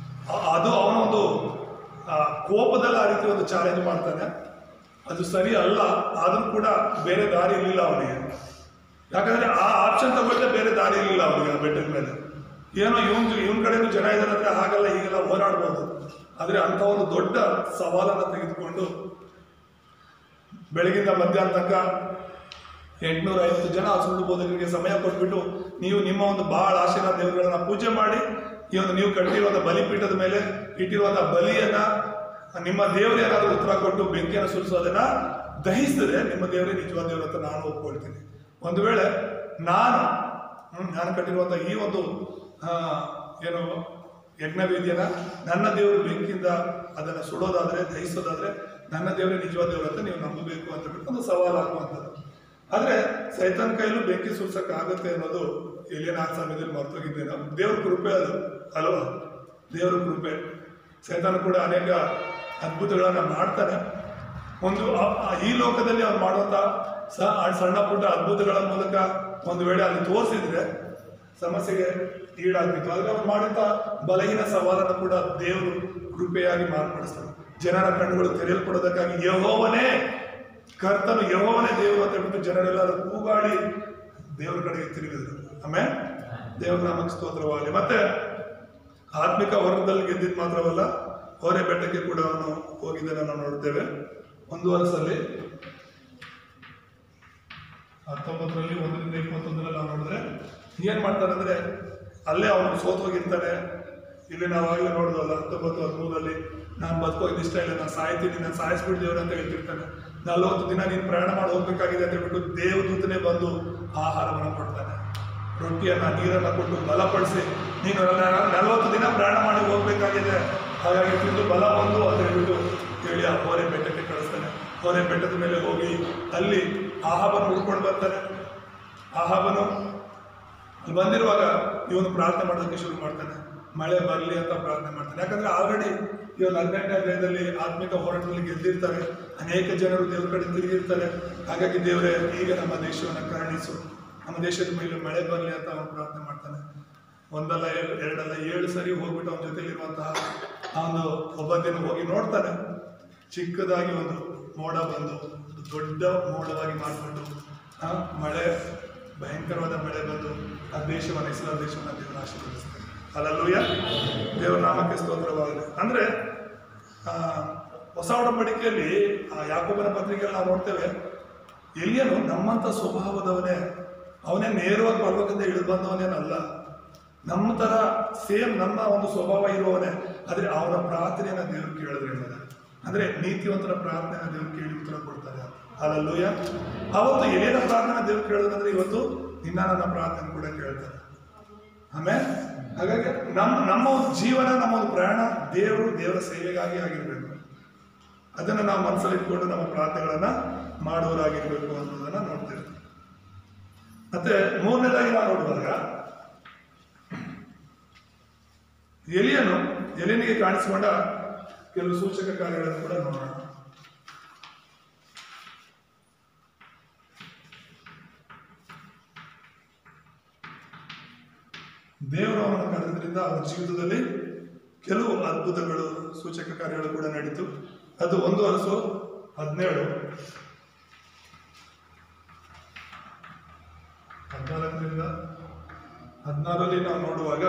ಅದು ಅವನೊಂದು ಕೋಪದಲ್ಲಿ ಆ ರೀತಿ ಒಂದು ಚಾಲೆಂಜ್ ಮಾಡ್ತಾನೆ. ಅದು ಸರಿ ಅಲ್ಲ, ಆದ್ರೂ ಕೂಡ ಬೇರೆ ದಾರಿ ಇರಲಿಲ್ಲ ಅವನಿಗೆ. ಯಾಕಂದ್ರೆ ಆ ಆಪ್ಷನ್ ತಗೊಳ್ಳೆ ಬೇರೆ ದಾರಿ ಇರಲಿಲ್ಲ ಅವನಿಗೆ ಆ ಬೆಟ್ಟದ ಮೇಲೆ. ಏನೋ ಇವನ್ ಕಡೆನೂ ಜನ ಇದ್ದಾರೆ ಅಂದ್ರೆ ಹಾಗೆಲ್ಲ ಹೀಗೆಲ್ಲ ಹೋರಾಡ್ಬೋದು. ಆದ್ರೆ ಅಂತ ಒಂದು ದೊಡ್ಡ ಸವಾಲನ್ನು ತೆಗೆದುಕೊಂಡು ಬೆಳಗಿಂದ ಮಧ್ಯಾಹ್ನ ತನಕ 850 ಜನ ಸುಳ್ಳು ಬೋಧಕರಿಗೆ ಸಮಯ ಕೊಟ್ಬಿಟ್ಟು ನೀವು ನಿಮ್ಮ ಒಂದು ಬಹಳ ಆಶೀರ್ವಾದ ದೇವರುಗಳನ್ನ ಪೂಜೆ ಮಾಡಿ ಈ ಒಂದು ನೀವು ಕಟ್ಟಿರುವಂತಹ ಬಲಿಪೀಠದ ಮೇಲೆ ಇಟ್ಟಿರುವಂತಹ ಬಲಿಯನ್ನ ನಿಮ್ಮ ದೇವರು ಏನಾದರೂ ಉತ್ತರ ಕೊಟ್ಟು ಬೆಂಕಿಯನ್ನು ಸುರಿಸೋದನ್ನ ದಹಿಸಿದ್ರೆ ನಿಮ್ಮ ದೇವರೇ ನಿಜವಾದ ದೇವರು ಅಂತ ನಾನು ಒಪ್ಕೊಳ್ತೀನಿ. ಒಂದು ವೇಳೆ ನಾನು ಕಟ್ಟಿರುವಂತಹ ಈ ಒಂದು ಏನು ಯಜ್ಞವೇದಿಯನ್ನ ನನ್ನ ದೇವರು ಬೆಂಕಿಯಿಂದ ಅದನ್ನು ಸುಡೋದಾದ್ರೆ ದಹಿಸೋದಾದ್ರೆ ನನ್ನ ದೇವರೇ ನಿಜವಾದ ದೇವರು ಅಂತ ನೀವು ನಂಬಬೇಕು ಅಂತ ಬಿಟ್ಟು ಒಂದು ಸವಾಲು ಹಾಕುವಂಥದ್ದು. ಆದ್ರೆ ಸೈತಾನ್ ಕೈಲೂ ಬೆಂಕಿ ಸುರ್ಸಕ್ ಆಗುತ್ತೆ ಅನ್ನೋದು ಎಲ್ಲಿನ ಆ ಸಮಯದಲ್ಲಿ ಮರ್ತೋಗಿದ್ದೇನೆ. ದೇವ್ರ ಕೃಪೆ ಅದು ಅಲ್ವಾ, ದೇವ್ರ ಕೃಪೆ. ಸೈತಾನ್ ಕೂಡ ಅನೇಕ ಅದ್ಭುತಗಳನ್ನ ಮಾಡ್ತಾನೆ. ಒಂದು ಈ ಲೋಕದಲ್ಲಿ ಅವ್ನು ಮಾಡುವಂತ ಸಣ್ಣ ಪುಟ್ಟ ಅದ್ಭುತಗಳ ಮೂಲಕ ಒಂದು ವೇಳೆ ಅಲ್ಲಿ ತೋರಿಸಿದ್ರೆ ಸಮಸ್ಯೆಗೆ ಈಡಾಗ್ತಿತ್ತು. ಆದ್ರೆ ಅವ್ರು ಮಾಡಿದಂತ ಬಲಹೀನ ಸವಾಲನ್ನು ಕೂಡ ದೇವರು ಕೃಪೆಯಾಗಿ ಮಾರ್ಪಡಿಸ್ತಾರೆ. ಜನರ ಕಣ್ಣುಗಳು ತೆರೆಯಲ್ಪಡೋದಕ್ಕಾಗಿ ಯೆಹೋವನೇ ಕರ್ತನು, ಯೆಹೋವನೇ ದೇವರು ಅಂತ ಹೇಳ್ಬಿಟ್ಟು ಜನರೆಲ್ಲರೂ ಕೂಗಾಡಿ ದೇವರ ಕಡೆಗೆ ತಿರುಗಿದ್ರು. ಆಮೇಲೆ ದೇವರ ನಾಮಕ್ಕೆ ಸ್ತೋತ್ರವಾಗಲಿ. ಮತ್ತೆ ಆತ್ಮಿಕ ವರ್ಗದಲ್ಲಿ ಗೆದ್ದಿದ್ದು ಮಾತ್ರವಲ್ಲ, ಹೊರೆ ಬೆಟ್ಟಕ್ಕೆ ಕೂಡ ಅವನು ಹೋಗಿದ್ದನ್ನು ನಾವು ನೋಡ್ತೇವೆ. 1 ವರ್ಷದಲ್ಲಿ 19ರಲ್ಲಿ 1-21 ನಾವು ನೋಡಿದ್ರೆ ಏನ್ ಮಾಡ್ತಾನೆ ಅಂದ್ರೆ ಅಲ್ಲೇ ಅವನು ಸೋತ್ ಹೋಗಿರ್ತಾನೆ. ಇಲ್ಲಿ ನಾವಾಗಲೇ ನೋಡಿದ್ವಲ್ಲ 19-13ರಲ್ಲಿ ನಾನು ಬದುಕೋಗಿದ್ದು ಇಷ್ಟ ಇಲ್ಲ, ನಾನು ಸಾಯ್ತೀನಿ, ನಾನು ಸಾಯಿಸ್ಬಿಡ್ದೇವ್ರು ಅಂತ ಹೇಳ್ತಿರ್ತಾನೆ. 40 ದಿನ ನೀನು ಪ್ರಯಾಣ ಮಾಡಿ ಹೋಗ್ಬೇಕಾಗಿದೆ ಅಂತ ಹೇಳ್ಬಿಟ್ಟು ದೇವದೂತನೇ ಬಂದು ಆಹಾರವನ್ನು ಕೊಡ್ತಾನೆ, ರೊಟ್ಟಿಯನ್ನ ನೀರನ್ನ ಕೊಟ್ಟು ಬಲಪಡಿಸಿ ನೀನು 40 ದಿನ ಪ್ರಯಾಣ ಮಾಡಿ ಹೋಗ್ಬೇಕಾಗಿದೆ, ಹಾಗಾಗಿ ತಿಂದು ಬಲ ಬಂದು ಅಂತ ಹೇಳ್ಬಿಟ್ಟು ಹೇಳಿ ಆ ಹೊರೆ ಬೆಟ್ಟಕ್ಕೆ ಕಳಿಸ್ತಾನೆ. ಹೊರೆ ಬೆಟ್ಟದ ಮೇಲೆ ಹೋಗಿ ಅಲ್ಲಿ ಆಹಾಬನ ಹುಡ್ಕೊಂಡು ಬರ್ತಾನೆ. ಆಹಾಬನು ಅಲ್ಲಿ ಬಂದಿರುವಾಗ ಇವನು ಪ್ರಾರ್ಥನೆ ಮಾಡೋದಕ್ಕೆ ಶುರು ಮಾಡ್ತಾನೆ, ಮಳೆ ಬರಲಿ ಅಂತ ಪ್ರಾರ್ಥನೆ ಮಾಡ್ತಾನೆ. ಯಾಕಂದ್ರೆ ಆಲ್ರೆಡಿ ಇವನು 18ನೇ ಅಧ್ಯಾಯದಲ್ಲಿ ಆತ್ಮಿಕ ಹೋರಾಟದಲ್ಲಿ ಗೆದ್ದಿರ್ತಾರೆ, ಅನೇಕ ಜನರು ದೇವ್ರ ಕಡೆ ತಿರುಗಿರ್ತಾರೆ. ಹಾಗಾಗಿ ದೇವರೇ ಈಗ ನಮ್ಮ ದೇಶವನ್ನು ಕರುಣಿಸು, ನಮ್ಮ ದೇಶದ ಮೇಲೆ ಮಳೆ ಬರಲಿ ಅಂತ ಅವನು ಪ್ರಾರ್ಥನೆ ಮಾಡ್ತಾನೆ. 1 ಅಲ್ಲ 2 ಅಲ್ಲ 7 ಸರಿ ಹೋಗ್ಬಿಟ್ಟು ಅವನ ಜೊತೆಲಿರುವಂತಹ ಒಂದು ಒಬ್ಬ ದಿನ ಹೋಗಿ ನೋಡ್ತಾನೆ. ಚಿಕ್ಕದಾಗಿ ಒಂದು ಮೋಡ ಬಂದು ದೊಡ್ಡ ಮೋಡವಾಗಿ ಮಾಡಿಕೊಂಡು ಮಳೆ, ಭಯಂಕರವಾದ ಮಳೆ ಬಂದು ಆ ದೇಶವನ್ನು, ಇಸ್ರಾಯೇಲ್ ದೇಶವನ್ನು ದೇವರ ಆಶೀರ್ವದಿಸ್ತಾರೆ. ಹಲ್ಲೆಲೂಯ, ದೇವರ ನಾಮಕ್ಕೆ ಸ್ತೋತ್ರವಾಗಲಿ. ಅಂದ್ರೆ ಹೊಸ ಒಡಂಬಡಿಕೆಯಲ್ಲಿ ಆ ಯಾಕೋಬನ ಪತ್ರಿಕೆಯಲ್ಲಿ ನಾವು ನೋಡ್ತೇವೆ, ಎಲಿಯನು ನಮ್ಮಂತ ಸ್ವಭಾವದವನೇ, ಅವನೇ ನೇರವಾಗಿ ಪರ್ವತದಿಂದ ಇಳಿದು ಬಂದವನೇನಲ್ಲ, ನಮ್ಮ ತರ ಸೇಮ್ ನಮ್ಮ ಒಂದು ಸ್ವಭಾವ ಇರುವವನೇ. ಆದ್ರೆ ಅವನ ಪ್ರಾರ್ಥನೆಯನ್ನ ದೇವರು ಕೇಳಿದ್ರೆ ಅಂದ್ರೆ ನೀತಿವಂತರ ಪ್ರಾರ್ಥನೆಯನ್ನ ದೇವರು ಕೇಳಿ ಉತ್ತರ ಕೊಡ್ತಾರೆ. ಹಲ್ಲೆಲೂಯ. ಅವತ್ತು ಎಲಿಯನ ಪ್ರಾರ್ಥನೆ ದೇವ್ರು ಕೇಳೋದಂದ್ರೆ ಇವತ್ತು ನಿನ್ನ ನನ್ನ ಪ್ರಾರ್ಥನೆ ಕೂಡ ಕೇಳ್ತಾರೆ. ಆಮೇಲೆ ಹಾಗಾಗಿ ನಮ್ಮ ಒಂದು ಜೀವನ, ನಮ್ಮ ಒಂದು ಪ್ರಯಾಣ ದೇವರ ಸೇವೆಗಾಗಿ ಆಗಿರ್ಬೇಕು. ಅದನ್ನ ನಾವು ಮನಸ್ಸಲ್ಲಿ ಇಟ್ಕೊಂಡು ನಮ್ಮ ಪ್ರಾರ್ಥನೆಗಳನ್ನ ಮಾಡುವರಾಗಿರ್ಬೇಕು ಅನ್ನೋದನ್ನ ನೋಡ್ತೇವೆ. ಮತ್ತೆ 3ನೇದಾಗಿ ನಾವು ನೋಡುವಾಗ ಎಲಿಯನಿಗೆ ಕಾಣಿಸಿಕೊಂಡ ಕೆಲವು ಸೂಚಕ ಕಾರ್ಯಗಳನ್ನು ಕೂಡ ನೋಡೋಣ. ದೇವರು ಅವನ ಕರೆದ್ರಿಂದ ಅವನ ಜೀವಿತದಲ್ಲಿ ಕೆಲವು ಅದ್ಭುತಗಳು, ಸೂಚಕ ಕಾರ್ಯಗಳು ಕೂಡ ನಡೀತು. ಅದು 1 ವರ್ಷ 17 14ರಿಂದ 16ರಲ್ಲಿ ನಾವು ನೋಡುವಾಗ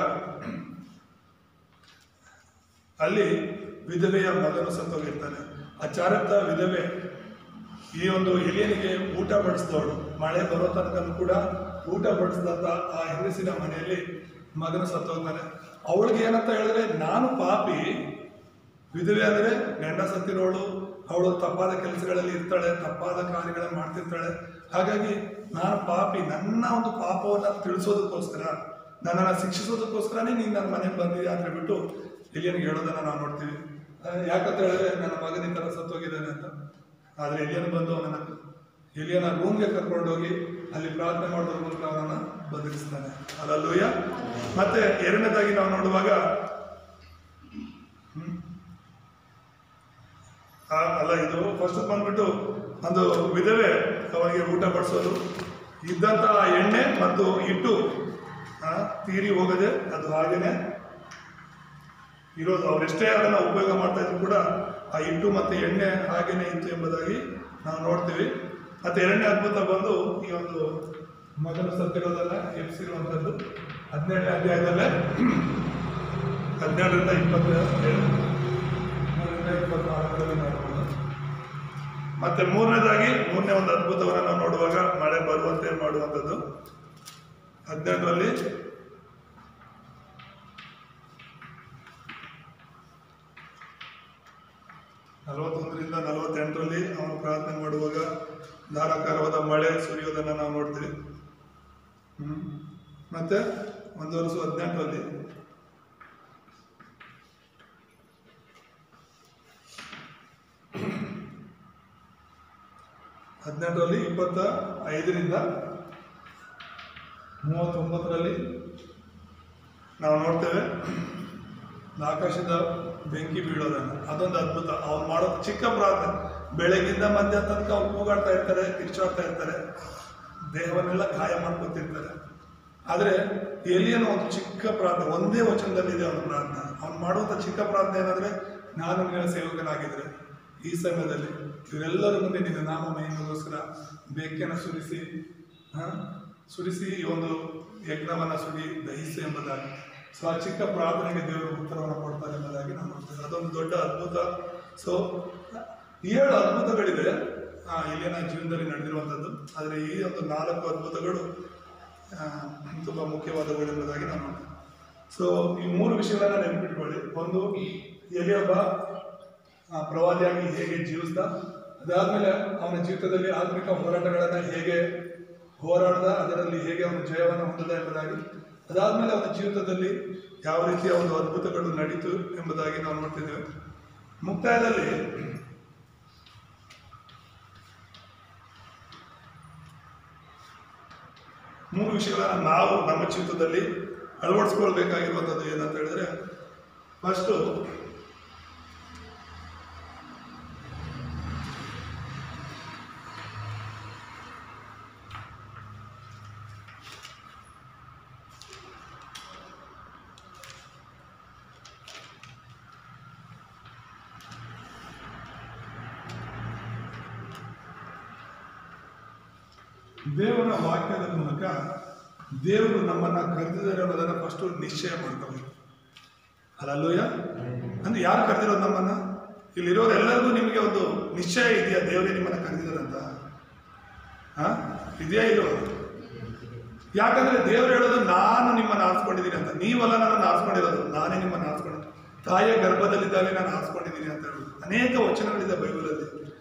ಅಲ್ಲಿ ವಿಧವೆಯ ಮಗನು ಸತ್ತೋಗಿರ್ತಾನೆ. ಆ ಚಾರತ್ತ ವಿಧವೆ ಈ ಒಂದು ಎಲಿಯನಿಗೆ ಊಟ ಬಡಿಸಿದವಳು, ಮಳೆ ಬರೋ ತನಕ ಕೂಡ ಊಟ ಬಡಿಸಿದಂತ ಆ ಹೆಂಗಸಿನ ಮನೆಯಲ್ಲಿ ಮಗನು ಸತ್ತೋಗ್ತಾನೆ. ಅವಳಿಗೆ ಏನಂತ ಹೇಳಿದ್ರೆ, ನಾನು ಪಾಪಿ, ವಿಧವೆ ಅಂದ್ರೆ ಗಂಡ ಸತ್ತಿರೋಳು, ಅವಳು ತಪ್ಪಾದ ಕೆಲಸಗಳಲ್ಲಿ ಇರ್ತಾಳೆ, ತಪ್ಪಾದ ಕಾರ್ಯಗಳನ್ನು ಮಾಡ್ತಿರ್ತಾಳೆ. ಹಾಗಾಗಿ ನಾನು ಪಾಪಿ, ನನ್ನ ಒಂದು ಪಾಪವನ್ನು ತಿಳಿಸೋದಕ್ಕೋಸ್ಕರ, ನನ್ನನ್ನು ಶಿಕ್ಷಿಸೋದಕ್ಕೋಸ್ಕರನೇ ನೀನು ನನ್ನ ಮನೆಗೆ ಬಂದಿದ್ಯಾ ಅಂತ ಹೇಳ್ಬಿಟ್ಟು ಎಲಿಯನಿಗೆ ಹೇಳೋದನ್ನ ನಾವು ನೋಡ್ತೀವಿ. ಯಾಕಂತ ಹೇಳಿದ್ರೆ ನನ್ನ ಮಗನ ಈ ಥರ ಸತ್ತೋಗಿದ್ದಾನೆ ಅಂತ. ಆದರೆ ಎಲಿಯನ್ ಬಂದು ಎಲಿಯನ ರೂಮ್ಗೆ ಕರ್ಕೊಂಡೋಗಿ ಅಲ್ಲಿ ಪ್ರಾರ್ಥನೆ ಮಾಡೋದ್ರ ಮೂಲಕ ಅವನನ್ನು ಬದಲಿಸ್ತಾನೆ. ಹಲ್ಲೆಲೂಯ. ಮತ್ತೆ 2ನೇದಾಗಿ ನಾವು ನೋಡುವಾಗ ಅಲ್ಲ, ಇದು ಫಸ್ಟ್ ಬಂದ್ಬಿಟ್ಟು ಒಂದು ವಿಧವೆ ಅವನಿಗೆ ಊಟ ಬಡಿಸೋದು, ಇದ್ದಂತಹ ಎಣ್ಣೆ ಮತ್ತು ಹಿಟ್ಟು ತೀರಿ ಹೋಗದೆ ಅದು ಹಾಗೇನೆ ಇರೋದು. ಅವರೆಷ್ಟೇ ಅದನ್ನ ಉಪಯೋಗ ಮಾಡ್ತಾ ಇದ್ರು ಕೂಡ ಆ ಹಿಟ್ಟು ಮತ್ತೆ ಎಣ್ಣೆ ಹಾಗೇನೆ ಇತ್ತು ಎಂಬುದಾಗಿ ನಾವು ನೋಡ್ತೀವಿ. ಮತ್ತೆ 2ನೇ ಅದ್ಭುತ ಬಂದು ಈ ಒಂದು ಮಗನು ಸತ್ತಿರೋದನ್ನ ಎಬ್ಸಿರುವಂಥದ್ದು. 17ನೇ ಅಧ್ಯಾಯದಲ್ಲೇ 12ರಿಂದ 24 ನೋಡ್ಬೋದು. ಮತ್ತೆ ಮೂರನೇ ಒಂದು ಅದ್ಭುತವನ್ನು ನಾವು ನೋಡುವಾಗ ಮಳೆ ಬರುವಂತೆ ಮಾಡುವಂಥದ್ದು 18ರಲ್ಲಿ 41ರಿಂದ 48ರಲ್ಲಿ ಅವನು ಪ್ರಾರ್ಥನೆ ಮಾಡುವಾಗ ಧಾರಾಕಾರವಾದ ಮಳೆ ಸುರಿಯೋದನ್ನು ನಾವು ನೋಡ್ತೀವಿ. ಮತ್ತೆ 18ರಲ್ಲಿ 25ರಿಂದ 39ರಲ್ಲಿ ನಾವು ನೋಡ್ತೇವೆ ಆಕಾಶದ ಬೆಂಕಿ ಬೀಳೋದನ್ನು. ಅದೊಂದು ಅದ್ಭುತ. ಅವ್ನು ಮಾಡೋ ಚಿಕ್ಕ ಪ್ರಾರ್ಥನೆ, ಬೆಳಗಿಂದ ಮಧ್ಯಾಹ್ನ ತನಕ ಅವ್ರು ಕೂಗಾಡ್ತಾ ಇರ್ತಾರೆ, ಕಿರ್ಚಾಡ್ತಾ ಇರ್ತಾರೆ, ದೇಹವನ್ನೆಲ್ಲ ಗಾಯ ಮಾಡ್ಕೊತಿರ್ತಾರೆ. ಆದರೆ ಎಲಿಯನ ಒಂದು ಚಿಕ್ಕ ಪ್ರಾರ್ಥನೆ, ಒಂದೇ ವಚನದಲ್ಲಿದೆ ಅವನ ಪ್ರಾರ್ಥನೆ. ಅವ್ನು ಮಾಡುವಂಥ ಚಿಕ್ಕ ಪ್ರಾರ್ಥನೆ ಏನಂದ್ರೆ, ನಾನು ನಿನ್ನ ಸೇವಕನಾಗಿದ್ರೆ ಈ ಸಮಯದಲ್ಲಿ ಇವರೆಲ್ಲರ ಮುಂದೆ ನಿನ್ನ ನಾಮ ಮಹಿಮೆಗೋಸ್ಕರ ಬೆಂಕಿಯನ್ನು ಸುರಿಸಿ ಈ ಒಂದು ಯಜ್ಞವನ್ನು ಸುಡಿ ದಹಿಸು ಎಂಬುದಾಗಿ. ಸೊ ಆ ಚಿಕ್ಕ ಪ್ರಾರ್ಥನೆಗೆ ದೇವರು ಉತ್ತರವನ್ನು ಕೊಡ್ತಾರೆ ಎಂಬುದಾಗಿ ನಾವು ನೋಡ್ತೇವೆ. ಅದೊಂದು ದೊಡ್ಡ ಅದ್ಭುತ. ಸೊ 7 ಅದ್ಭುತಗಳಿದೆ ಇಲ್ಲಿನ ಜೀವನದಲ್ಲಿ ನಡೆದಿರುವಂಥದ್ದು. ಆದರೆ ಈ ಒಂದು 4 ಅದ್ಭುತಗಳು ತುಂಬ ಮುಖ್ಯವಾದಗಳು ಎಂಬುದಾಗಿ ನಾವು ನೋಡ್ತೇವೆ. ಸೊ ಈ 3 ವಿಷಯಗಳನ್ನ ನೆನಪಿಟ್ಕೊಳ್ಳಿ. ಒಂದು, ಎಲಿಯೊಬ್ಬ ಪ್ರವಾದಿಯಾಗಿ ಹೇಗೆ ಜೀವಿಸ್ದ, ಅದಾದ್ಮೇಲೆ ಅವನ ಜೀವಿತದಲ್ಲಿ ಆತ್ಮಿಕ ಹೋರಾಟಗಳನ್ನು ಹೇಗೆ ಹೋರಾಡ್ದ, ಅದರಲ್ಲಿ ಹೇಗೆ ಅವನು ಜಯವನ್ನು ಹೊಂದಿದ ಎಂಬುದಾಗಿ, ಅದಾದ್ಮೇಲೆ ಅವನ ಜೀವಿತದಲ್ಲಿ ಯಾವ ರೀತಿಯ ಒಂದು ಅದ್ಭುತಗಳು ನಡೀತು ಎಂಬುದಾಗಿ ನಾವು ನೋಡ್ತಿದ್ದೇವೆ. ಮುಕ್ತಾಯದಲ್ಲಿ ಮೂರು ವಿಷಯಗಳನ್ನ ನಾವು ನಮ್ಮ ಜೀವಿತದಲ್ಲಿ ಅಳವಡಿಸ್ಕೊಳ್ಬೇಕಾಗಿರುವಂಥದ್ದು ಏನಂತ ಹೇಳಿದ್ರೆ, ಫಸ್ಟು ದೇವರ ವಾಕ್ಯದ ಮೂಲಕ ದೇವರು ನಮ್ಮನ್ನ ಕರೆದಿದ್ದಾರೆ ಅನ್ನೋದನ್ನ ಫಸ್ಟ್ ನಿಶ್ಚಯ ಮಾಡ್ಕೋಬೇಕು. ಅಲ್ಲೂಯ್ಯ. ಅಂದ್ರೆ ಯಾರು ಕರೆದಿರೋದು ನಮ್ಮನ್ನ? ಇಲ್ಲಿರೋರೆಲ್ಲರಿಗೂ ನಿಮಗೆ ಒಂದು ನಿಶ್ಚಯ ಇದೆಯಾ ದೇವರೇ ನಿಮ್ಮನ್ನ ಕರೆದಿದ್ದಾರಂತ? ಇದೆಯಾ ಇಲ್ವ? ಯಾಕಂದ್ರೆ ದೇವರು ಹೇಳೋದು ನಾನು ನಿಮ್ಮನ್ನು ಆರಿಸ್ಕೊಂಡಿದ್ದೀನಿ ಅಂತ. ನೀವಲ್ಲ ನನ್ನನ್ನು ಆರಿಸ್ಕೊಂಡಿರೋದು, ನಾನೇ ನಿಮ್ಮನ್ನು ಆರಿಸ್ಕೊಂಡಿದ್ದು. ತಾಯಿಯ ಗರ್ಭದಲ್ಲಿದ್ದಾಗ ನಾನು ಆರಿಸ್ಕೊಂಡಿದ್ದೀನಿ ಅಂತ ಹೇಳೋದು ಅನೇಕ ವಚನಗಳಿದೆ ಬೈಬಲಲ್ಲಿ.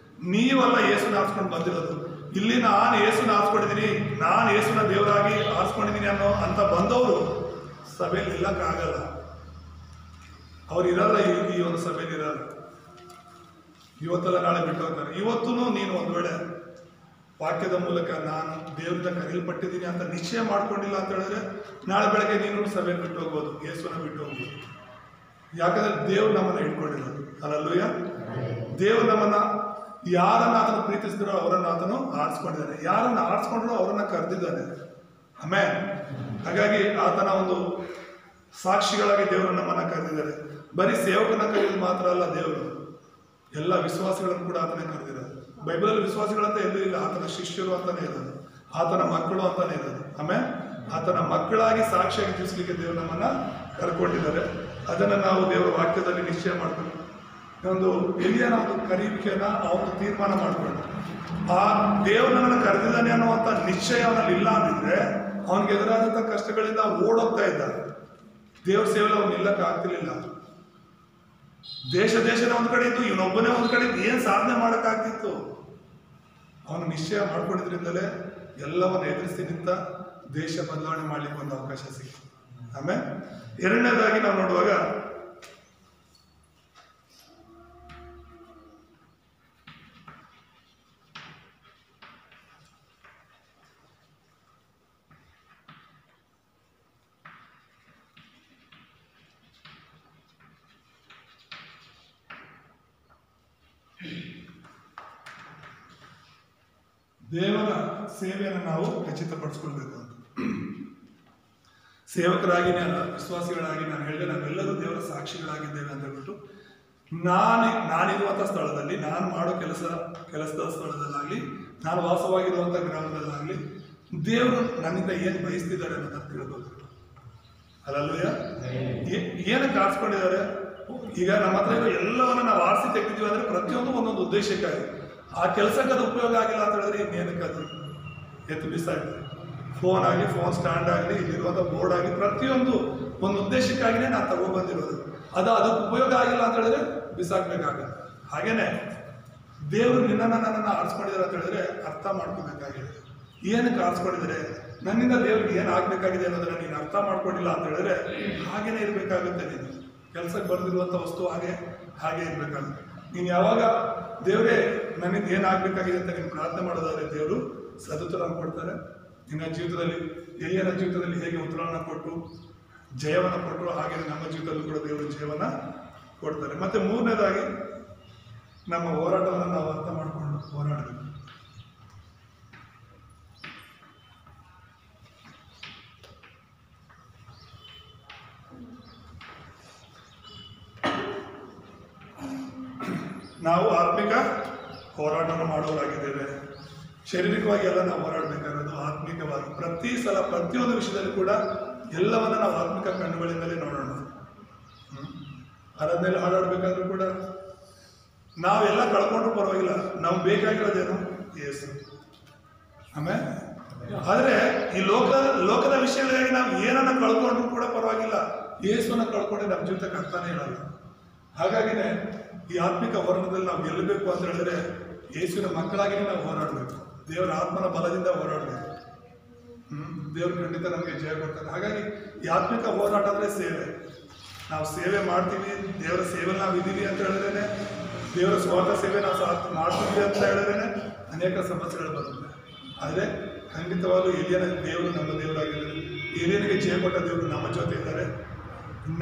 ನೀವಲ್ಲ ಯೇಸುನ ಆರಿಸ್ಕೊಂಡು ಬಂದಿರೋದು. ಇಲ್ಲಿ ನಾನು ಯೇಸುನ ಆರಿಸ್ಕೊಂಡಿದ್ದೀನಿ, ನಾನು ಯೇಸುನ ದೇವರಾಗಿ ಆರಿಸ್ಕೊಂಡಿದ್ದೀನಿ ಅಂತ ಬಂದವರು ಸಭೆಯಲ್ಲಿ ನಿಲ್ಲಕ್ಕಾಗಲ್ಲ. ಅವ್ರು ಇರಲ್ಲ, ಈ ಒಂದು ಸಭೆಯಲ್ಲಿ ಇರಲ್ಲ. ಇವತ್ತೆಲ್ಲ ನಾಳೆ ಬಿಟ್ಟು ಹೋಗ್ತಾರೆ. ಇವತ್ತೂ ನೀನು ಒಂದು ವೇಳೆ ವಾಕ್ಯದ ಮೂಲಕ ನಾನು ದೇವರಿಂದ ಕರೆಯಲ್ಪಟ್ಟಿದ್ದೀನಿ ಅಂತ ನಿಶ್ಚಯ ಮಾಡ್ಕೊಂಡಿಲ್ಲ ಅಂತ ಹೇಳಿದ್ರೆ, ನಾಳೆ ಬೆಳಗ್ಗೆ ನೀನು ಸಭೆಯನ್ನು ಬಿಟ್ಟು ಹೋಗ್ಬೋದು, ಯೇಸುನ ಬಿಟ್ಟು ಹೋಗ್ಬೋದು. ಯಾಕಂದ್ರೆ ದೇವ್ರು ನಮ್ಮನ್ನು ಇಟ್ಕೊಂಡಿರೋದು. ಅಲ್ಲೂಯ್ಯ. ದೇವ್ರು ನಮ್ಮನ್ನ ಯಾರನ್ನ ಆತನು ಪ್ರೀತಿಸಿದ್ರೋ ಅವರನ್ನ ಆತನು ಆರಿಸ್ಕೊಂಡಿದ್ದಾನೆ, ಯಾರನ್ನ ಆರಿಸ್ಕೊಂಡ್ರೋ ಅವರನ್ನ ಕರೆದಿದ್ದಾನೆ. ಆಮೇಲೆ ಹಾಗಾಗಿ ಆತನ ಒಂದು ಸಾಕ್ಷಿಗಳಾಗಿ ದೇವರು ನಮ್ಮನ್ನ ಕರೆದಿದ್ದಾರೆ. ಬರೀ ಸೇವಕನ ಕರೆಯೋದು ಮಾತ್ರ ಅಲ್ಲ, ದೇವರು ಎಲ್ಲ ವಿಶ್ವಾಸಿಗಳನ್ನು ಕೂಡ ಆತನೇ ಕರೆದಿರೋದು. ಬೈಬಲಲ್ಲಿ ವಿಶ್ವಾಸಿಗಳಂತ ಎಲ್ಲೂ ಇಲ್ಲ, ಆತನ ಶಿಷ್ಯರು ಅಂತಾನೆ ಇರೋದು, ಆತನ ಮಕ್ಕಳು ಅಂತಾನೆ ಇರೋದು. ಆಮೇಲೆ ಆತನ ಮಕ್ಕಳಾಗಿ ಸಾಕ್ಷಿಯಾಗಿ ಜೀವಿಸಲಿಕ್ಕೆ ದೇವರು ನಮ್ಮನ್ನ ಕರ್ಕೊಂಡಿದ್ದಾರೆ. ಅದನ್ನು ನಾವು ದೇವರ ವಾಕ್ಯದಲ್ಲಿ ನಿಶ್ಚಯ ಮಾಡ್ಕೊಂಡು ಒಂದು ಎಲಿಯನ ಒಂದು ಕರೆಯುವಿಕೆಯನ್ನ ಅವನು ತೀರ್ಮಾನ ಮಾಡ್ಕೊಂಡು, ಆ ದೇವರು ನನ್ನನ್ನು ಕರೆದಿದ್ದಾನೆ ಅನ್ನುವಂಥ ನಿಶ್ಚಯ ಅವನಲ್ಲಿ ಇಲ್ಲ ಅಂದಿದ್ರೆ ಅವನಿಗೆ ಎದುರಾದಂಥ ಕಷ್ಟಗಳಿಂದ ಓಡೋಗ್ತಾ ಇದ್ದ. ದೇವ್ರ ಸೇವೆಯಲ್ಲಿ ಅವ್ನು ನಿಲ್ಲಕ್ಕೆ ಆಗ್ತಿರ್ಲಿಲ್ಲ. ದೇಶದ ಒಂದ್ ಕಡೆ ಇದ್ದು, ಇವನೊಬ್ಬನೇ ಒಂದ್ ಕಡೆ ಏನ್ ಸಾಧನೆ ಮಾಡಕ್ಕಾಗ್ತಿತ್ತು? ಅವನು ನಿಶ್ಚಯ ಮಾಡ್ಕೊಂಡಿದ್ರಿಂದಲೇ ಎಲ್ಲವನ್ನ ಎದುರಿಸಿ ನಿಂತ ದೇಶ ಬದಲಾವಣೆ ಮಾಡ್ಲಿಕ್ಕೆ ಒಂದು ಅವಕಾಶ ಸಿಕ್ತು. ಆಮೇಲೆ ಎರಡನೇದಾಗಿ ನಾವು ನೋಡುವಾಗ ದೇವರ ಸೇವೆಯನ್ನು ನಾವು ಖಚಿತಪಡಿಸ್ಕೊಳ್ಬೇಕು ಅಂತ. ಸೇವಕರಾಗಿ ವಿಶ್ವಾಸಿಗಳಾಗಿ ನಾನು ಹೇಳಿದೆ, ನಾವೆಲ್ಲರೂ ದೇವರ ಸಾಕ್ಷಿಗಳಾಗಿದ್ದೇವೆ ಅಂತ ಹೇಳ್ಬಿಟ್ಟು ನಾನಿರುವಂಥ ಸ್ಥಳದಲ್ಲಿ, ನಾನು ಮಾಡೋ ಕೆಲಸದ ಸ್ಥಳದಲ್ಲಾಗಲಿ, ನಾನು ವಾಸವಾಗಿರುವಂಥ ಗ್ರಾಮದಲ್ಲಾಗಲಿ ದೇವರು ನನ್ನಿಂದ ಏನು ಬಯಸ್ತಿದ್ದಾರೆ ಅನ್ನೋದನ್ನು ತಿಳ್ಕೊಳ್ಬೇಕು. ಅಲ್ಲಲ್ವಯ್ಯ. ಏನಕ್ಕೆ ಆರಿಸ್ಕೊಂಡಿದ್ದಾರೆ? ಈಗ ನಮ್ಮ ಹತ್ರ ಇರೋ ಎಲ್ಲವನ್ನ ನಾವು ಆರಿಸಿ ತೆಗೆದಿದ್ದೀವಿ ಅಂದ್ರೆ ಪ್ರತಿಯೊಂದು ಒಂದೊಂದು ಉದ್ದೇಶಕ್ಕಾಗಿ. ಆ ಕೆಲಸಕ್ಕೆ ಅದು ಉಪಯೋಗ ಆಗಿಲ್ಲ ಅಂತ ಹೇಳಿದ್ರೆ ಇನ್ನೇನಕ್ಕೆ ಅದು ಎತ್ತು ಬಿಸಾಯ್ತು. ಫೋನ್ ಆಗಲಿ, ಫೋನ್ ಸ್ಟ್ಯಾಂಡ್ ಆಗಲಿ, ಇಲ್ಲಿರುವಂಥ ಬೋರ್ಡ್ ಆಗಲಿ, ಪ್ರತಿಯೊಂದು ಒಂದು ಉದ್ದೇಶಕ್ಕಾಗಿಯೇ ನಾನು ತಗೊಬಂದಿರೋದು. ಅದಕ್ಕೆ ಉಪಯೋಗ ಆಗಿಲ್ಲ ಅಂತ ಹೇಳಿದ್ರೆ ಬಿಸಾಕ್ಬೇಕಾಗುತ್ತೆ. ಹಾಗೇನೆ ದೇವರು ನನ್ನನ್ನು ಆರಿಸ್ಕೊಂಡಿದ್ದಾರೆ ಅಂತ ಹೇಳಿದ್ರೆ ಅರ್ಥ ಮಾಡ್ಕೋಬೇಕಾಗಿದೆ. ಏನಕ್ಕೆ ಆರಿಸ್ಕೊಂಡಿದ್ದಾರೆ, ನನ್ನಿಂದ ದೇವ್ರಿಗೆ ಏನು ಆಗ್ಬೇಕಾಗಿದೆ ಅನ್ನೋದನ್ನ ನೀನು ಅರ್ಥ ಮಾಡ್ಕೊಂಡಿಲ್ಲ ಅಂತ ಹೇಳಿದ್ರೆ ಹಾಗೇನೆ ಇರಬೇಕಾಗುತ್ತೆ. ನೀನು ಕೆಲಸಕ್ಕೆ ಬರೆದಿರುವಂಥ ವಸ್ತು ಹಾಗೆ ಇರಬೇಕಾಗುತ್ತೆ. ನೀನು ಯಾವಾಗ ದೇವರೇ ನನ್ನಿಂದ ಏನಾಗಬೇಕಾಗಿದೆ ಅಂತ ನೀನು ಪ್ರಾರ್ಥನೆ ಮಾಡೋದಾದ್ರೆ ದೇವರು ಸದುತ್ತರವನ್ನು ಕೊಡ್ತಾರೆ. ನಿನ್ನ ಜೀವಿತದಲ್ಲಿ, ಎಲಿಯನ ಜೀವಿತದಲ್ಲಿ ಹೇಗೆ ಉತ್ತರವನ್ನು ಕೊಟ್ಟು ಜಯವನ್ನು ಕೊಟ್ಟರು, ಹಾಗೆ ನಮ್ಮ ಜೀವಿತದಲ್ಲೂ ಕೂಡ ದೇವರು ಜಯವನ್ನು ಕೊಡ್ತಾರೆ. ಮತ್ತೆ ಮೂರನೇದಾಗಿ ನಮ್ಮ ಹೋರಾಟವನ್ನು ನಾವು ಅರ್ಥ ಮಾಡಿಕೊಂಡು ಹೋರಾಡಬೇಕು. ನಾವು ಆತ್ಮಿಕ ಹೋರಾಟವನ್ನು ಮಾಡುವವರಾಗಿದ್ದೇವೆ. ಶಾರೀರಿಕವಾಗಿ ಎಲ್ಲ ನಾವು ಹೋರಾಡಬೇಕಾಗಿರೋದು ಆತ್ಮಿಕವಾಗಿ. ಪ್ರತಿ ಸಲ ಪ್ರತಿಯೊಂದು ವಿಷಯದಲ್ಲಿ ಕೂಡ ಎಲ್ಲವನ್ನ ನಾವು ಆತ್ಮಿಕ ಕಣ್ಣುಗಳಿಂದಲೇ ನೋಡೋಣ. ಆರಾಧನೆಯಲ್ಲಿ ಹಾಡಾಡಬೇಕಾದ್ರೂ ಕೂಡ ನಾವೆಲ್ಲ ಕಳ್ಕೊಂಡ್ರೂ ಪರವಾಗಿಲ್ಲ, ನಮ್ಗೆ ಬೇಕಾಗಿರೋದೇನು ಯೇಸು. ಆಮೇಲೆ ಆದರೆ ಈ ಲೋಕದ ವಿಷಯಗಳಿಗಾಗಿ ನಾವು ಏನನ್ನ ಕಳ್ಕೊಂಡ್ರೂ ಕೂಡ ಪರವಾಗಿಲ್ಲ, ಯೇಸುವನ್ನ ಕಳ್ಕೊಂಡ್ರೆ ನಮ್ಮ ಜೀವಿತಕ್ಕೆ ಅರ್ಥನೇ ಇರಲ್ಲ. ಹಾಗಾಗಿನೇ ಈ ಆತ್ಮಿಕ ಹೋರಾಟದಲ್ಲಿ ನಾವು ಗೆಲ್ಲಬೇಕು ಅಂತ ಹೇಳಿದ್ರೆ ಯೇಸುವಿನ ಮಕ್ಕಳಾಗಿಯೇ ನಾವು ಹೋರಾಡಬೇಕು. ದೇವರ ಆತ್ಮನ ಬಲದಿಂದ ಹೋರಾಡಬೇಕು. ದೇವರು ಖಂಡಿತ ನಮಗೆ ಜಯ ಕೊಡ್ತಾರೆ. ಹಾಗಾಗಿ ಈ ಆತ್ಮಿಕ ಹೋರಾಟ ಅಂದರೆ ಸೇವೆ. ನಾವು ಸೇವೆ ಮಾಡ್ತೀವಿ, ದೇವರ ಸೇವೆ ನಾವು ಇದ್ದೀವಿ ಅಂತ ಹೇಳಿದ್ರೇನೆ, ದೇವರ ಸ್ವಾರ್ಥ ಸೇವೆ ನಾವು ಮಾಡ್ತೀವಿ ಅಂತ ಹೇಳಿದ್ರೇನೆ ಅನೇಕ ಸಮಸ್ಯೆಗಳು ಬರುತ್ತೆ. ಆದರೆ ಖಂಡಿತವಾಗ್ಲೂ ಎಲಿಯನ ದೇವರು ನಮ್ಮ ದೇವರಾಗಿದ್ದಾರೆ. ಎಲಿಯನಿಗೆ ಜಯ ಕೊಟ್ಟ ದೇವರು ನಮ್ಮ ಜೊತೆ ಇದ್ದಾರೆ.